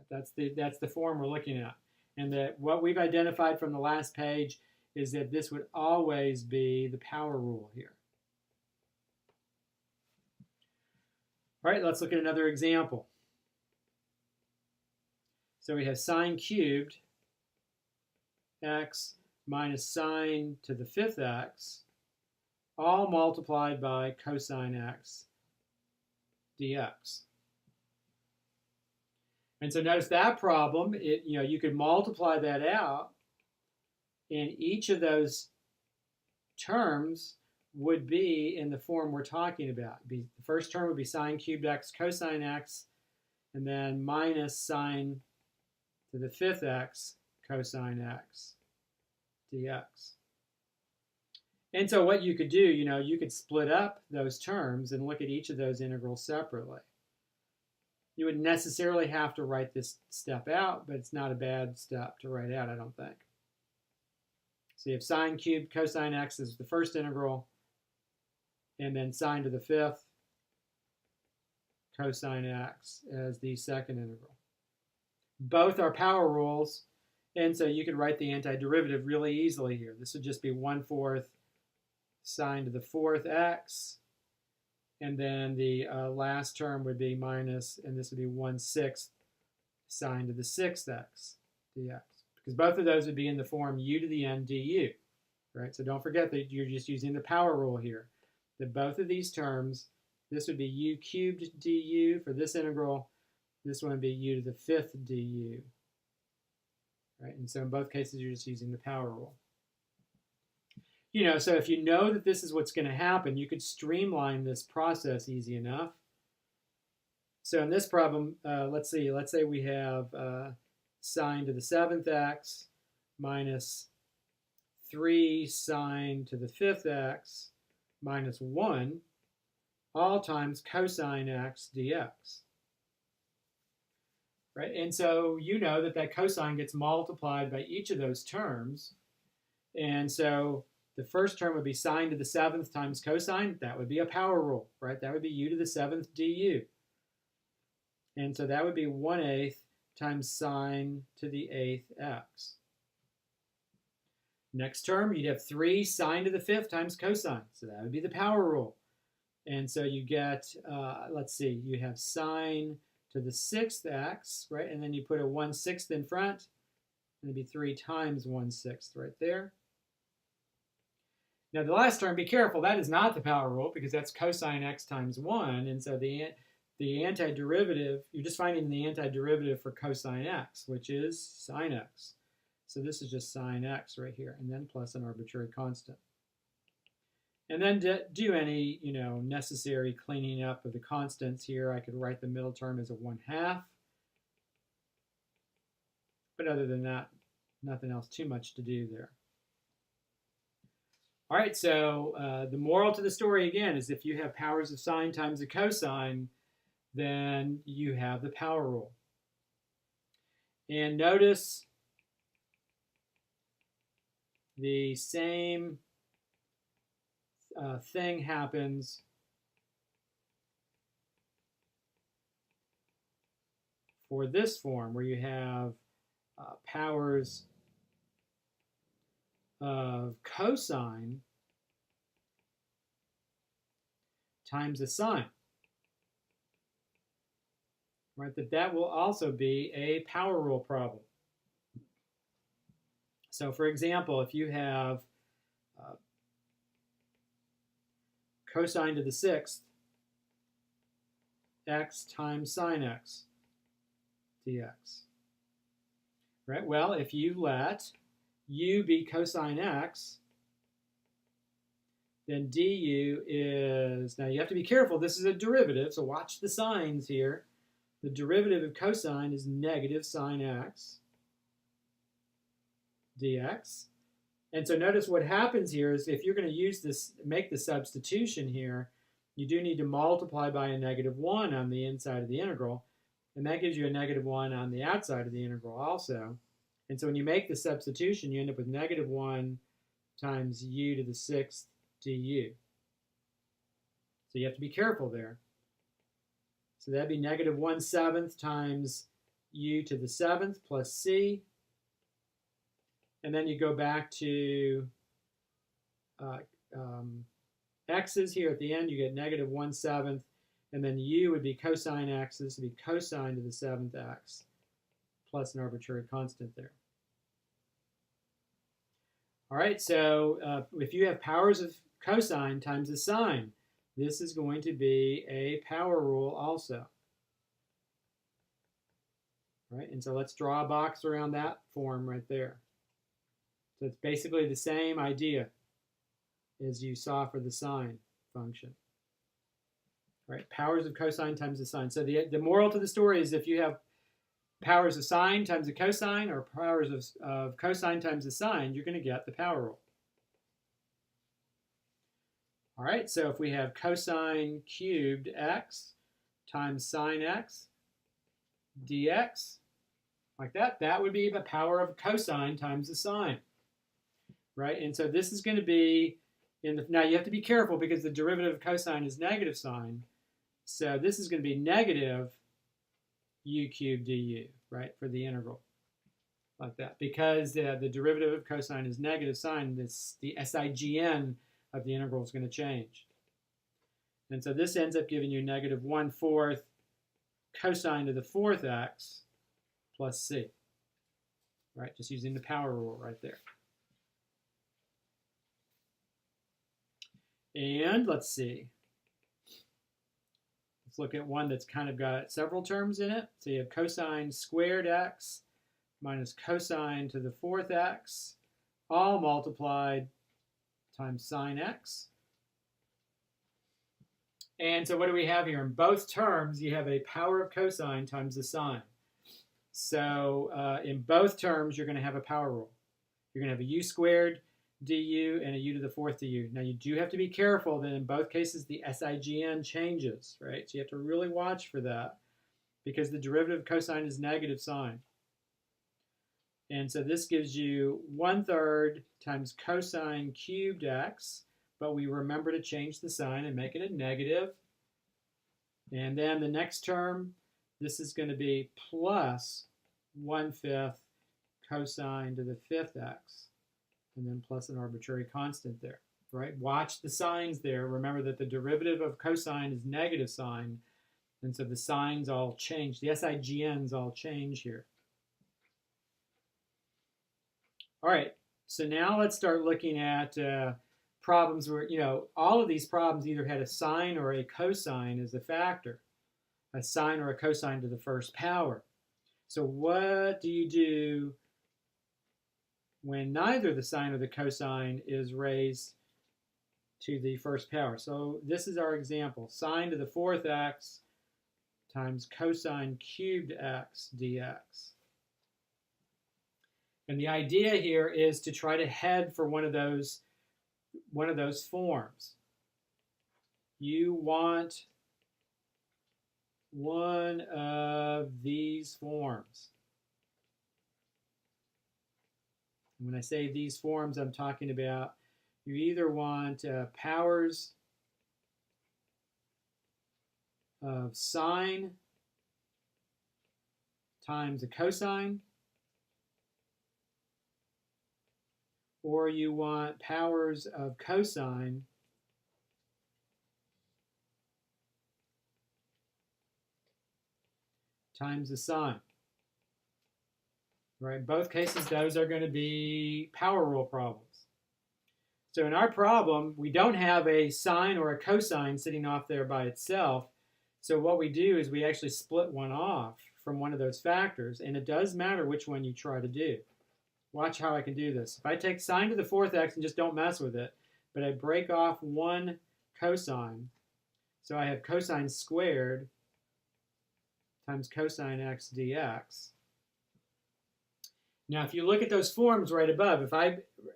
That's the form we're looking at. And that what we've identified from the last page is that this would always be the power rule here. All right, let's look at another example. So we have sine cubed x minus sine to the 5th x, all multiplied by cosine x dx. And so notice that problem, you could multiply that out, and each of those terms would be in the form we're talking about. The first term would be sine cubed x cosine x, and then minus sine to the 5th x cosine x dx. And so what you could do, you could split up those terms and look at each of those integrals separately. You would necessarily have to write this step out, but it's not a bad step to write out, I don't think. So you have sine cubed cosine x is the first integral, and then sine to the 5th cosine x as the second integral. Both are power rules, and so you could write the antiderivative really easily here. This would just be 1/4 sine to the 4th x, And then the last term would be minus, and this would be 1/6 sine to the 6x dx. Because both of those would be in the form u to the n du, right? So don't forget that you're just using the power rule here. That both of these terms, this would be u cubed du for this integral. This one would be u to the 5th du, right? And so in both cases, you're just using the power rule. You know, so if you know that this is what's going to happen, you could streamline this process easy enough. So in this problem, let's say we have sine to the 7th x minus 3 sine to the 5th x minus 1, all times cosine x dx. Right? And so you know that that cosine gets multiplied by each of those terms. And so the first term would be sine to the 7th times cosine. That would be a power rule, right? That would be u to the 7th du. And so that would be 1/8 times sine to the 8th x. Next term, you'd have 3 sine to the 5th times cosine. So that would be the power rule. And so you get, let's see, you have sine to the 6th x, right? And then you put a 1/6 in front. And it'd be 3 times 1/6 right there. Now the last term, be careful, that is not the power rule because that's cosine x times 1. And so the antiderivative, you're just finding the antiderivative for cosine x, which is sine x. So this is just sine x right here, and then plus an arbitrary constant. And then do any, you know, necessary cleaning up of the constants here. I could write the middle term as a 1/2. But other than that, nothing else too much to do there. All right, so the moral to the story, again, is if you have powers of sine times a cosine, then you have the power rule. And notice the same thing happens for this form, where you have powers of cosine times a sine, right? That will also be a power rule problem. So for example, if you have cosine to the 6th x times sine x dx, right? Well, if you let u be cosine x, then du is, now you have to be careful, this is a derivative, so watch the signs here. The derivative of cosine is negative sine x dx. And so notice what happens here is if you're going to use this, make the substitution here, you do need to multiply by a -1 on the inside of the integral, and that gives you a -1 on the outside of the integral also. And so when you make the substitution, you end up with -1 times u to the 6th du. So you have to be careful there. So that'd be -1/7 times u to the 7th plus c. And then you go back to x's here at the end. You get -1/7, and then u would be cosine x. This would be cosine to the 7th x plus an arbitrary constant there. All right, so if you have powers of cosine times a sine, this is going to be a power rule also. All right, and so let's draw a box around that form right there. So it's basically the same idea as you saw for the sine function. All right, powers of cosine times the sine. So the moral to the story is if you have powers of sine times a cosine or powers of cosine times a sine, you're going to get the power rule. All right, so if we have cosine cubed x times sine x dx, like that, that would be the power of cosine times the sine. Right, and so this is going to be, now you have to be careful because the derivative of cosine is negative sine. So this is going to be negative u cubed du, right, for the integral, like that. Because the derivative of cosine is negative sine, the SIGN of the integral is going to change. And so this ends up giving you negative 1/4 cosine to the 4th x plus c. Right, just using the power rule right there. And let's see. Let's look at one that's kind of got several terms in it. So you have cosine squared x minus cosine to the 4th x, all multiplied times sine x. And so what do we have here? In both terms, you have a power of cosine times the sine. So in both terms, you're going to have a power rule. You're going to have a u squared du and a u to the 4th du. Now, you do have to be careful that in both cases, the SIGN changes, right? So you have to really watch for that because the derivative of cosine is negative sine. And so this gives you 1/3 times cosine cubed x, but we remember to change the sign and make it a negative. And then the next term, this is going to be plus 1/5 cosine to the 5th x, and then plus an arbitrary constant there, right? Watch the signs there. Remember that the derivative of cosine is negative sine, and so the signs all change. The SIGNs all change here. All right, so now let's start looking at problems where, all of these problems either had a sine or a cosine as a factor, a sine or a cosine to the first power. So what do you do when neither the sine or the cosine is raised to the first power? So this is our example, sine to the 4th x times cosine cubed x dx. And the idea here is to try to head for one of those forms. You want one of these forms. And when I say these forms, I'm talking about you either want powers of sine times a cosine, or you want powers of cosine times the sine. Right? In both cases, those are going to be power rule problems. So in our problem, we don't have a sine or a cosine sitting off there by itself. So what we do is we actually split one off from one of those factors, and it does matter which one you try to do. Watch how I can do this. If I take sine to the 4th x and just don't mess with it, but I break off one cosine, so I have cosine squared times cosine x dx. Now, if you look at those forms right above,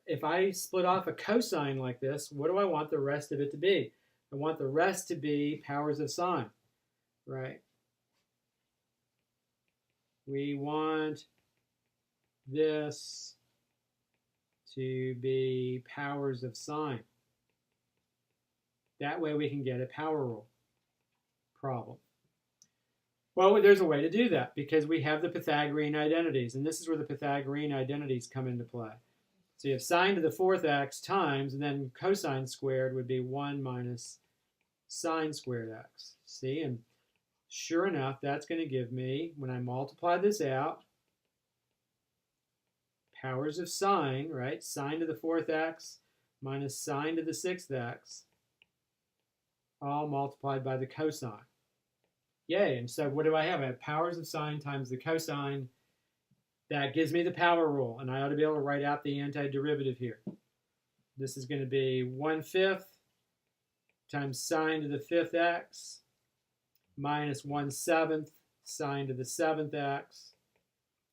if I split off a cosine like this, what do I want the rest of it to be? I want the rest to be powers of sine, right? We want this to be powers of sine. That way we can get a power rule problem. Well, there's a way to do that because we have the Pythagorean identities, and this is where the Pythagorean identities come into play. So you have sine to the 4th x times, and then cosine squared would be 1 minus sine squared x. See, and sure enough, that's going to give me, when I multiply this out, powers of sine, right? Sine to the 4th x minus sine to the 6th x, all multiplied by the cosine. Yay, and so what do I have? I have powers of sine times the cosine. That gives me the power rule, and I ought to be able to write out the antiderivative here. This is going to be 1/5 times sine to the 5th x minus 1/7 sine to the 7th x,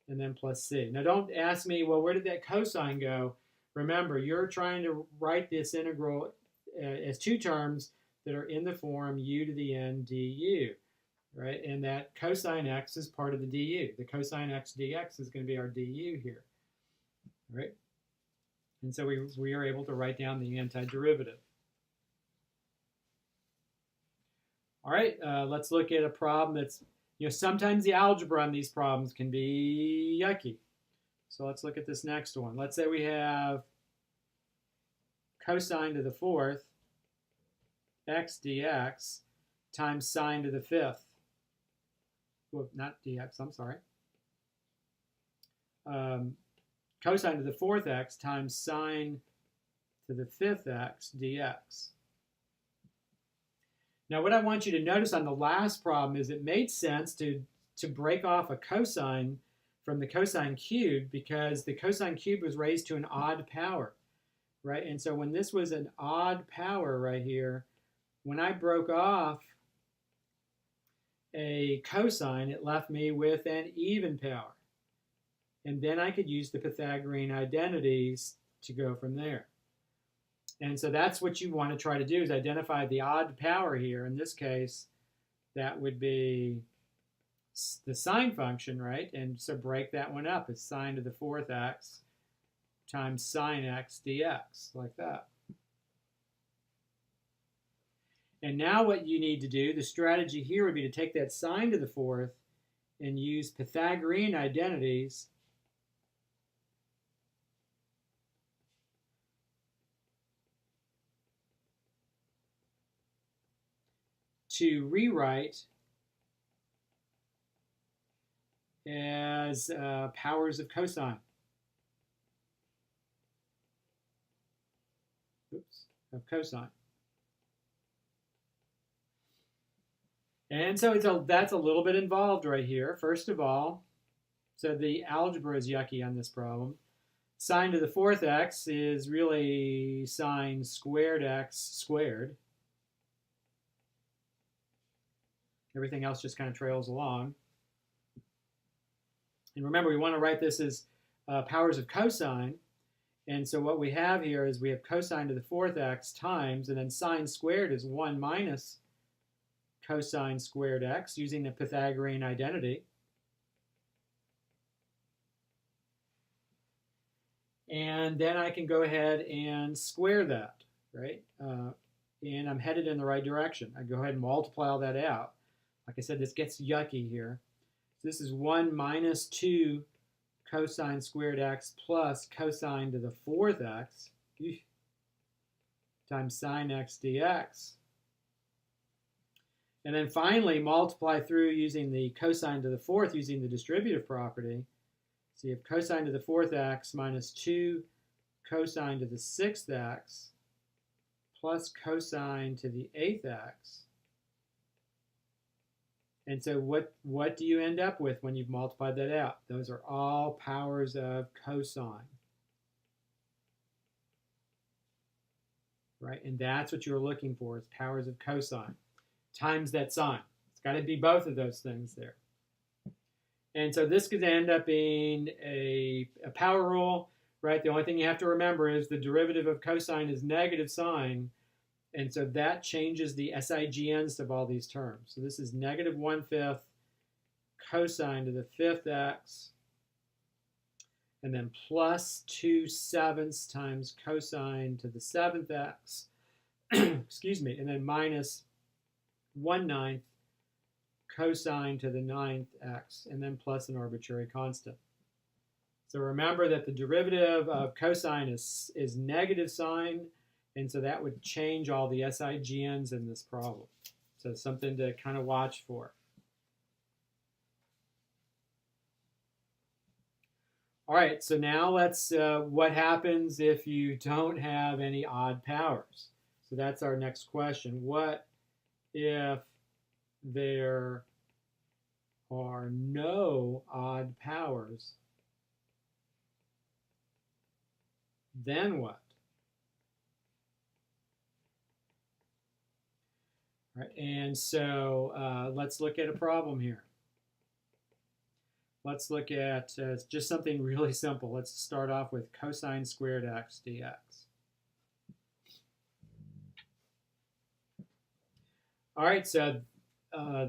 and then plus c. Now don't ask me, well, where did that cosine go? Remember, you're trying to write this integral as two terms that are in the form u to the n du. Right, and that cosine x is part of the du. The cosine x dx is going to be our du here, right? And so we are able to write down the antiderivative. All right, let's look at a problem that's, sometimes the algebra on these problems can be yucky. So let's look at this next one. Let's say we have cosine to the 4th x dx times sine to the fifth. Well, not dx, I'm sorry. Cosine to the fourth x times sine to the fifth x dx. Now, what I want you to notice on the last problem is it made sense to break off a cosine from the cosine cubed because the cosine cubed was raised to an odd power, right? And so when this was an odd power right here, when I broke off a cosine, it left me with an even power. And then I could use the Pythagorean identities to go from there. And so that's what you want to try to do is identify the odd power here. In this case, that would be the sine function, right? And so break that one up as sine to the fourth x times sine x dx, like that. And now what you need to do, the strategy here would be to take that sine to the fourth and use Pythagorean identities to rewrite as powers of cosine. Of cosine. And so that's a little bit involved right here. First of all, so the algebra is yucky on this problem. Sine to the fourth x is really sine squared x squared. Everything else just kind of trails along. And remember, we want to write this as powers of cosine. And so what we have here is we have cosine to the fourth x times, and then sine squared is 1 minus cosine squared x using the Pythagorean identity. And then I can go ahead and square that, right? And I'm headed in the right direction. I go ahead and multiply all that out. Like I said, this gets yucky here. So this is 1 minus 2 cosine squared x plus cosine to the fourth x times sine x dx. And then finally multiply through using the cosine to the fourth using the distributive property. So you have cosine to the fourth x minus 2 cosine to the sixth x plus cosine to the eighth x. And so what do you end up with when you've multiplied that out? Those are all powers of cosine. Right? And that's what you're looking for is powers of cosine times that sine. It's got to be both of those things there. And so this could end up being a power rule, right? The only thing you have to remember is the derivative of cosine is negative sine. And so that changes the SIGNs of all these terms. So this is negative 1/5 cosine to the fifth x, and then plus 2/7 times cosine to the seventh x, excuse me, and then minus 1/9 cosine to the ninth x, and then plus an arbitrary constant. So remember that the derivative of cosine is negative sine, and so that would change all the SIGNs in this problem. So something to kind of watch for. All right, so now let's, what happens if you don't have any odd powers? So that's our next question. What if there are no odd powers? Then what? Right, and so let's look at a problem here. Let's look at just something really simple. Let's start off with cosine squared x dx. All right, so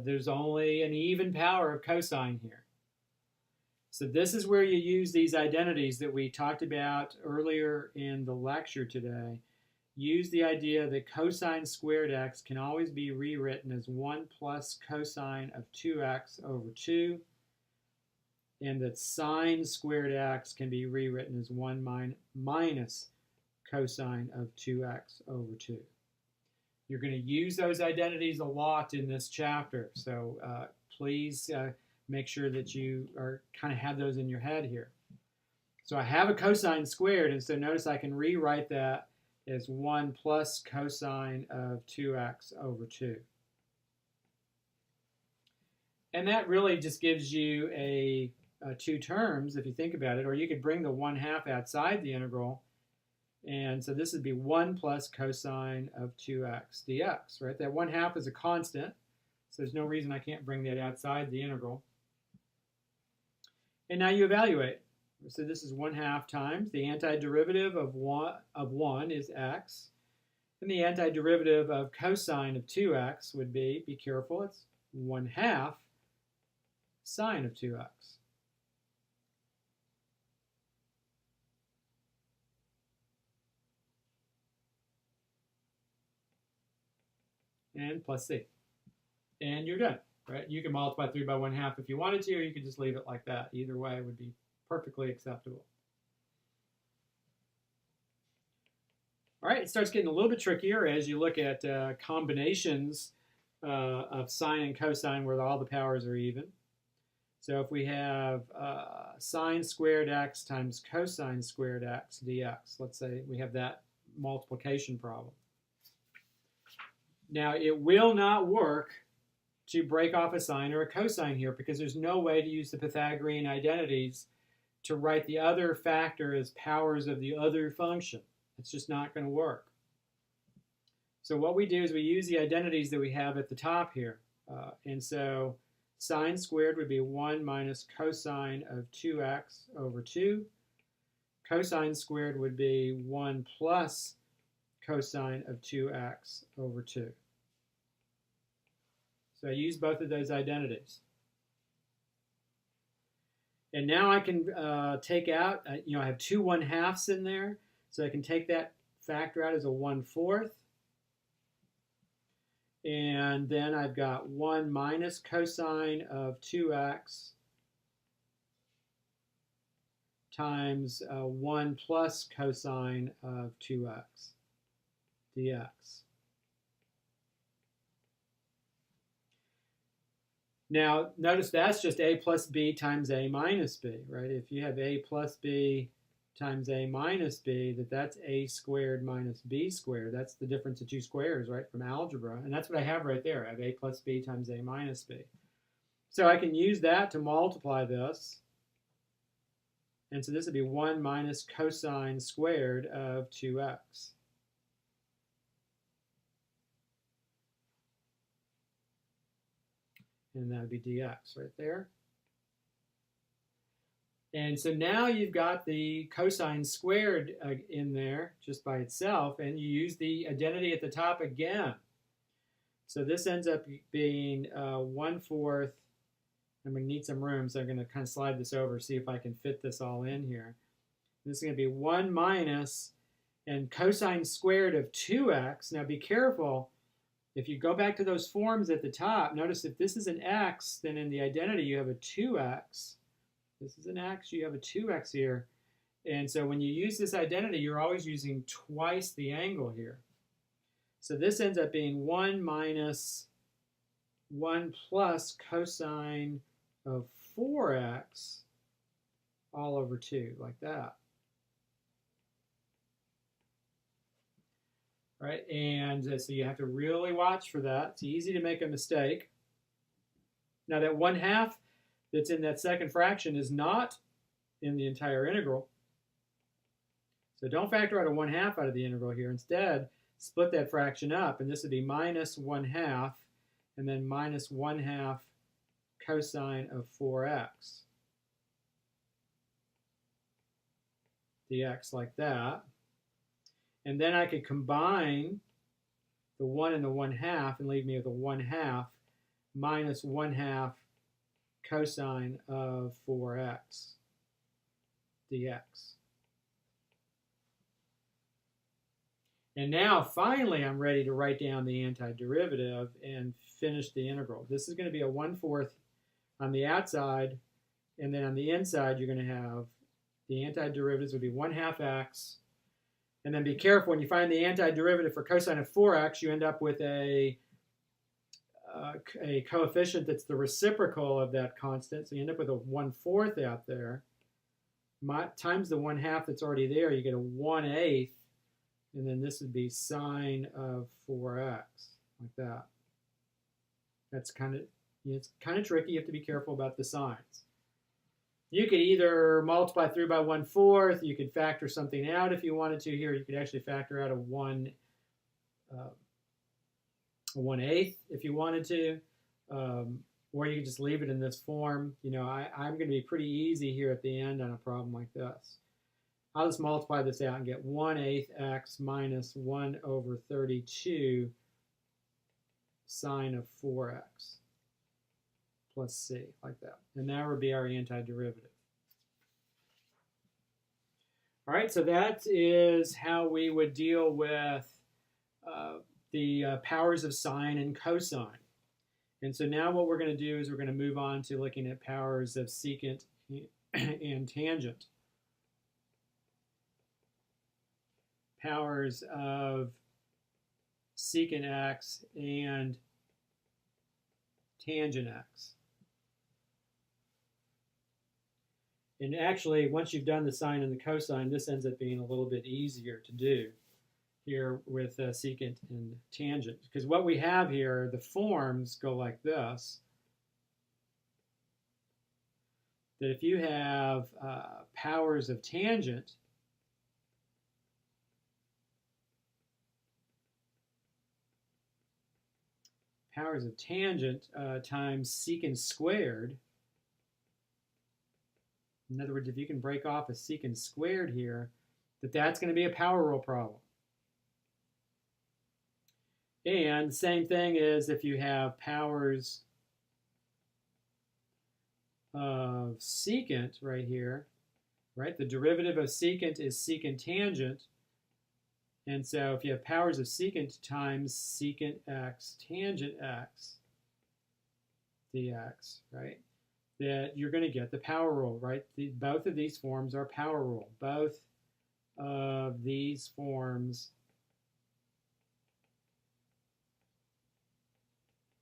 there's only an even power of cosine here. So this is where you use these identities that we talked about earlier in the lecture today. Use the idea that cosine squared x can always be rewritten as 1 plus cosine of 2x over 2, and that sine squared x can be rewritten as 1 minus cosine of 2x over 2. You're going to use those identities a lot in this chapter, so please make sure that you are kind of have those in your head here. So I have a cosine squared, and so notice I can rewrite that as 1 plus cosine of 2x over 2. And that really just gives you a two terms, if you think about it, or you could bring the 1/2 outside the integral. And so this would be 1 plus cosine of 2x dx, right? That 1/2 is a constant, so there's no reason I can't bring that outside the integral. And now you evaluate. So this is 1/2 times the antiderivative of 1 is x. And the antiderivative of cosine of 2x would be careful, it's 1/2 sine of 2x. And plus c. And you're done, right? You can multiply 3 by 1/2 if you wanted to, or you could just leave it like that. Either way would be perfectly acceptable. All right, it starts getting a little bit trickier as you look at combinations of sine and cosine where all the powers are even. So if we have sine squared x times cosine squared x dx, let's say we have that multiplication problem. Now, it will not work to break off a sine or a cosine here because there's no way to use the Pythagorean identities to write the other factor as powers of the other function. It's just not going to work. So what we do is we use the identities that we have at the top here. And so sine squared would be 1 minus cosine of 2x over 2. Cosine squared would be 1 plus cosine of 2x over 2. So I use both of those identities. And now I can take out, I have 2 1/2s in there, so I can take that factor out as a 1/4. And then I've got 1 minus cosine of 2x times 1 plus cosine of 2x dx. Now, notice that's just a plus b times a minus b, right? If you have a plus b times a minus b, that's a squared minus b squared. That's the difference of two squares, right, from algebra. And that's what I have right there. I have a plus b times a minus b. So I can use that to multiply this. And so this would be 1 minus cosine squared of 2x. And that would be dx right there. And so now you've got the cosine squared in there just by itself, and you use the identity at the top again. So this ends up being 1/4. I'm going to need some room, so I'm going to kind of slide this over, see if I can fit this all in here. This is going to be 1 minus, and cosine squared of 2x. Now be careful. If you go back to those forms at the top, notice if this is an x, then in the identity you have a 2x. This is an x, you have a 2x here. And so when you use this identity, you're always using twice the angle here. So this ends up being 1 minus 1 plus cosine of 4x all over 2, like that. Right? And so you have to really watch for that. It's easy to make a mistake. Now that 1/2 that's in that second fraction is not in the entire integral. So don't factor out a 1/2 out of the integral here. Instead, split that fraction up, and this would be minus 1/2, and then minus 1/2 cosine of 4x dx, like that. And then I could combine the 1 and the 1/2 and leave me with a 1/2 minus 1/2 cosine of 4x dx. And now, finally, I'm ready to write down the antiderivative and finish the integral. This is going to be a 1/4 on the outside, and then on the inside, you're going to have the antiderivatives would be 1/2 x And then be careful when you find the antiderivative for cosine of 4x, you end up with a coefficient that's the reciprocal of that constant. So you end up with a 1/4 out there. Times the 1/2 that's already there, you get a 1/8. And then this would be sine of 4x, like that. That's it's kind of tricky. You have to be careful about the signs. You could either multiply through by 1/4. You could factor something out if you wanted to here. You could actually factor out a 1/8 if you wanted to. Or you could just leave it in this form. You know, I'm going to be pretty easy here at the end on a problem like this. I'll just multiply this out and get 1/8 x minus 1/32 sine of 4x plus c, like that. And that would be our antiderivative. All right, so that is how we would deal with the powers of sine and cosine. And so now what we're going to do is we're going to move on to looking at powers of secant and tangent. Powers of secant x and tangent x. And actually, once you've done the sine and the cosine, this ends up being a little bit easier to do here with secant and tangent. Because what we have here, the forms go like this. That if you have powers of tangent, times secant squared. In other words, if you can break off a secant squared here, that's going to be a power rule problem. And the same thing is if you have powers of secant right here, right? The derivative of secant is secant tangent. And so if you have powers of secant times secant x tangent x dx, right, that you're going to get the power rule, right? Both of these forms are power rule. Both of these forms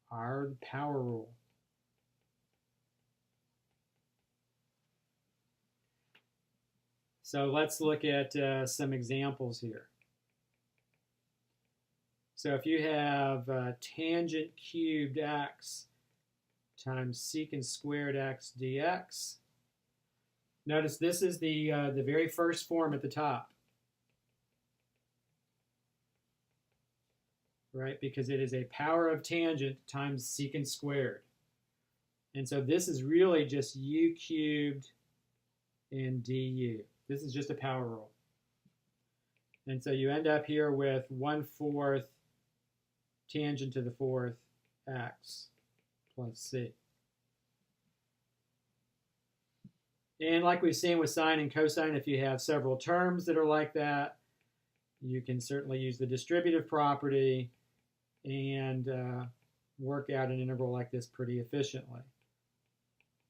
are the power rule. So let's look at some examples here. So if you have tangent cubed x times secant squared x dx, notice this is the very first form at the top, right? Because it is a power of tangent times secant squared. And so this is really just u cubed and du. This is just a power rule. And so you end up here with 1/4 tangent to the 4th x plus c. And like we've seen with sine and cosine, if you have several terms that are like that, you can certainly use the distributive property and work out an integral like this pretty efficiently.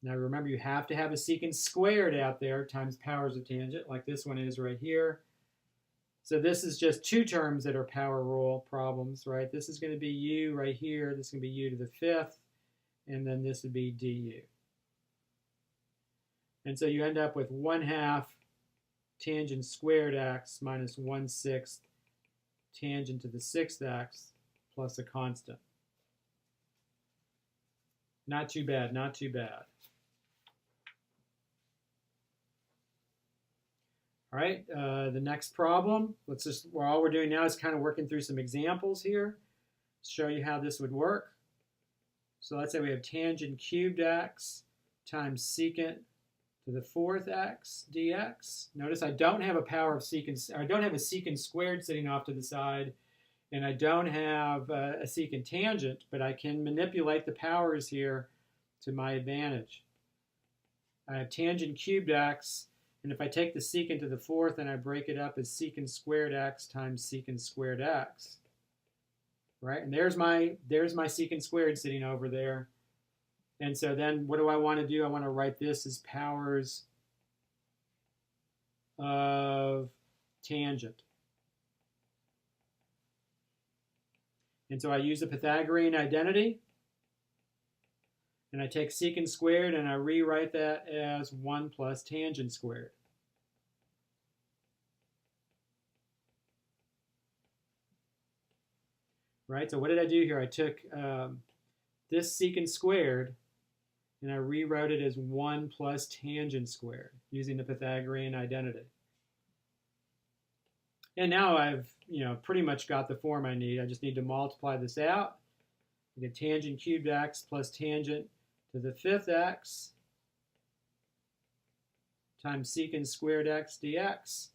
Now remember, you have to have a secant squared out there times powers of tangent, like this one is right here. So this is just two terms that are power rule problems, right? This is going to be u right here. This is going to be u to the 5th. And then this would be du. And so you end up with 1/2 tangent squared x minus 1/6 tangent to the 6th x plus a constant. Not too bad, not too bad. All right, the next problem, all we're doing now is kind of working through some examples here to show you how this would work. So let's say we have tangent cubed x times secant to the 4th x dx. Notice I don't have a power of secant, I don't have a secant squared sitting off to the side, and I don't have a secant tangent, but I can manipulate the powers here to my advantage. I have tangent cubed x, and if I take the secant to the 4th and I break it up as secant squared x times secant squared x, right? And there's my secant squared sitting over there. And so then what do I want to do? I want to write this as powers of tangent. And so I use the Pythagorean identity, and I take secant squared and I rewrite that as 1 plus tangent squared. Right, so what did I do here? I took this secant squared and I rewrote it as 1 plus tangent squared using the Pythagorean identity. And now I've pretty much got the form I need. I just need to multiply this out. I get tangent cubed x plus tangent to the 5th x times secant squared x dx.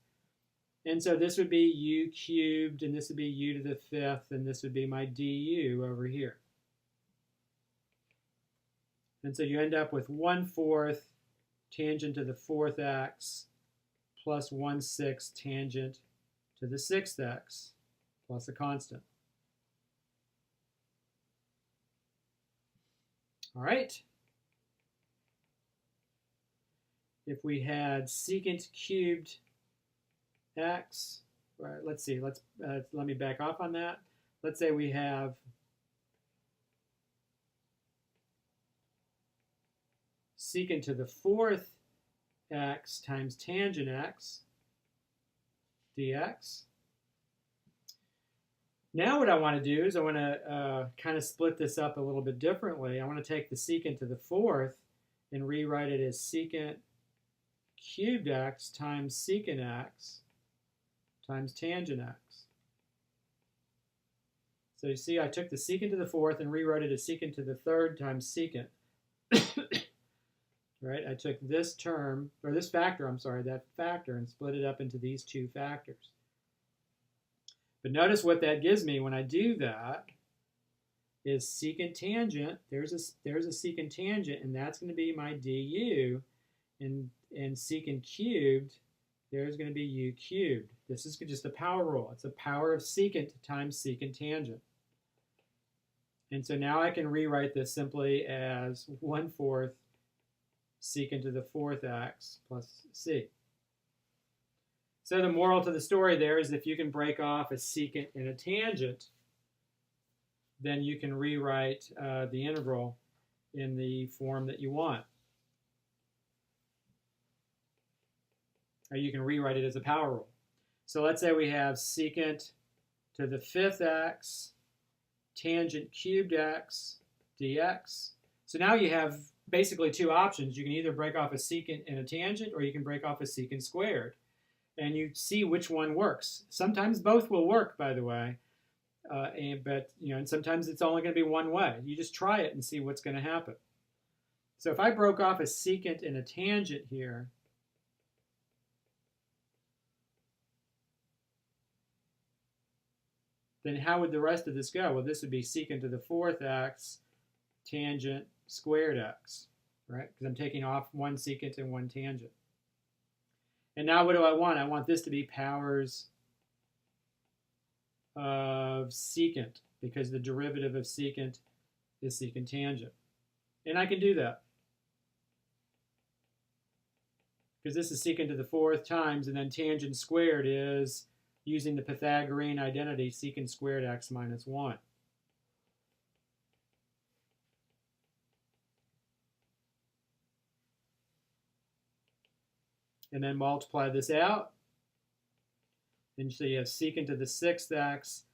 And so this would be u cubed, and this would be u to the 5th, and this would be my du over here. And so you end up with 1/4 tangent to the 4th x plus 1/6 tangent to the 6th x plus a constant. All right. If we had secant cubed x, right, let's see, let me back off on that. Let's say we have secant to the 4th x times tangent x dx. Now what I want to do is I want to kind of split this up a little bit differently. I want to take the secant to the 4th and rewrite it as secant cubed x times secant x times tangent x. So you see I took the secant to the 4th and rewrote it as secant to the 3rd times secant. Right? I took this term, or this factor, I'm sorry, that factor, and split it up into these two factors. But notice what that gives me when I do that is secant tangent. There's a secant tangent, and that's going to be my du. And secant cubed, there's going to be u cubed. This is just a power rule. It's the power of secant times secant tangent. And so now I can rewrite this simply as 1/4 secant to the 4th x plus c. So the moral to the story there is if you can break off a secant and a tangent, then you can rewrite the integral in the form that you want. Or you can rewrite it as a power rule. So let's say we have secant to the 5th x tangent cubed x dx. So now you have basically two options. You can either break off a secant and a tangent, or you can break off a secant squared. And you see which one works. Sometimes both will work, by the way, and sometimes it's only going to be one way. You just try it and see what's going to happen. So if I broke off a secant and a tangent here, then how would the rest of this go? Well, this would be secant to the 4th x tangent squared x, right? Because I'm taking off one secant and one tangent. And now what do I want? I want this to be powers of secant, because the derivative of secant is secant tangent. And I can do that. Because this is secant to the 4th times, and then tangent squared is, using the Pythagorean identity, secant squared x minus 1. And then multiply this out. And so you have secant to the 6th x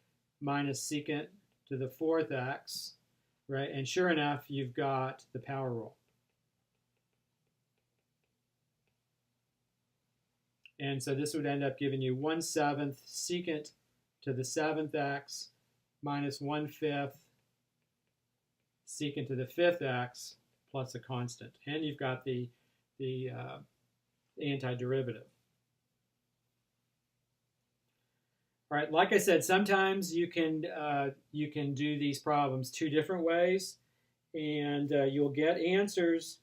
minus secant to the 4th x, right? And sure enough, you've got the power rule. And so this would end up giving you 1/7 secant to the 7th x minus 1/5 secant to the 5th x plus a constant. And you've got the antiderivative. All right, like I said, sometimes you can do these problems two different ways, and you'll get answers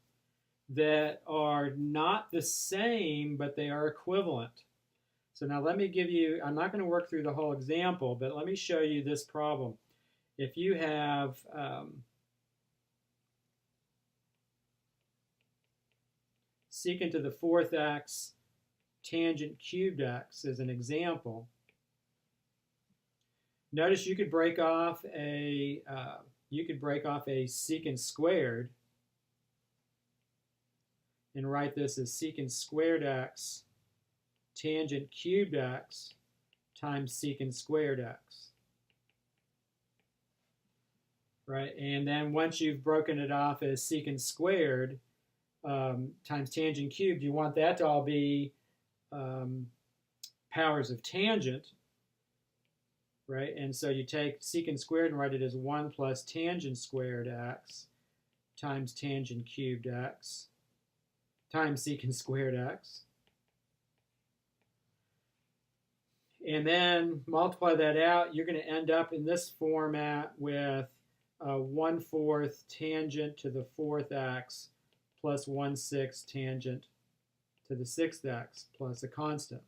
that are not the same, but they are equivalent. So now let me give you, I'm not going to work through the whole example, but let me show you this problem. If you have secant to the 4th x tangent cubed x as an example, Notice you could break off a secant squared and write this as secant squared x tangent cubed x times secant squared x. Right, and then once you've broken it off as secant squared times tangent cubed, you want that to all be powers of tangent, right? And so you take secant squared and write it as 1 plus tangent squared x times tangent cubed x times secant squared x. And then multiply that out, you're going to end up in this format with 1/4 tangent to the 4th x plus 1/6 tangent to the 6th x plus a constant.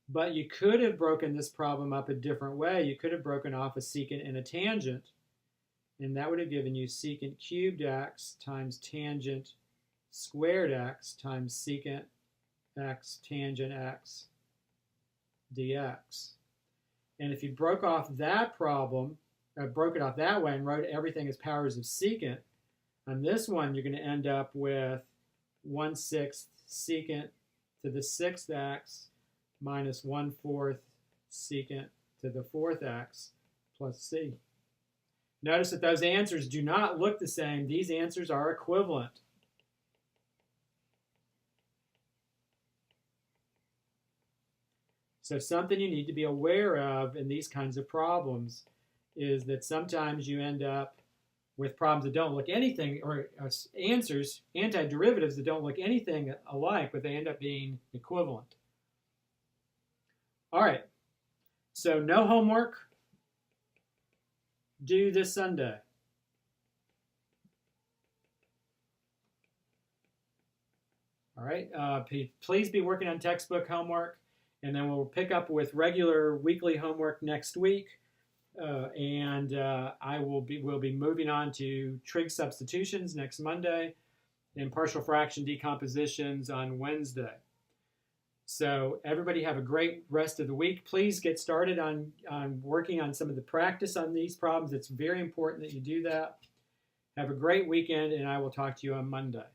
But you could have broken this problem up a different way. You could have broken off a secant and a tangent, and that would have given you secant cubed x times tangent squared x times secant x tangent x dx. And if you broke off that problem, broke it off that way and wrote everything as powers of secant, on this one you're going to end up with 1/6 secant to the 6th x minus 1/4 secant to the 4th x plus c. Notice that those answers do not look the same. These answers are equivalent. So something you need to be aware of in these kinds of problems is that sometimes you end up with problems that don't look anything, or answers, antiderivatives that don't look anything alike, but they end up being equivalent. All right, so no homework due this Sunday. All right, please be working on textbook homework, and then we'll pick up with regular weekly homework next week. We'll be moving on to trig substitutions next Monday and partial fraction decompositions on Wednesday. So everybody have a great rest of the week. Please get started on working on some of the practice on these problems. It's very important that you do that. Have a great weekend, and I will talk to you on Monday.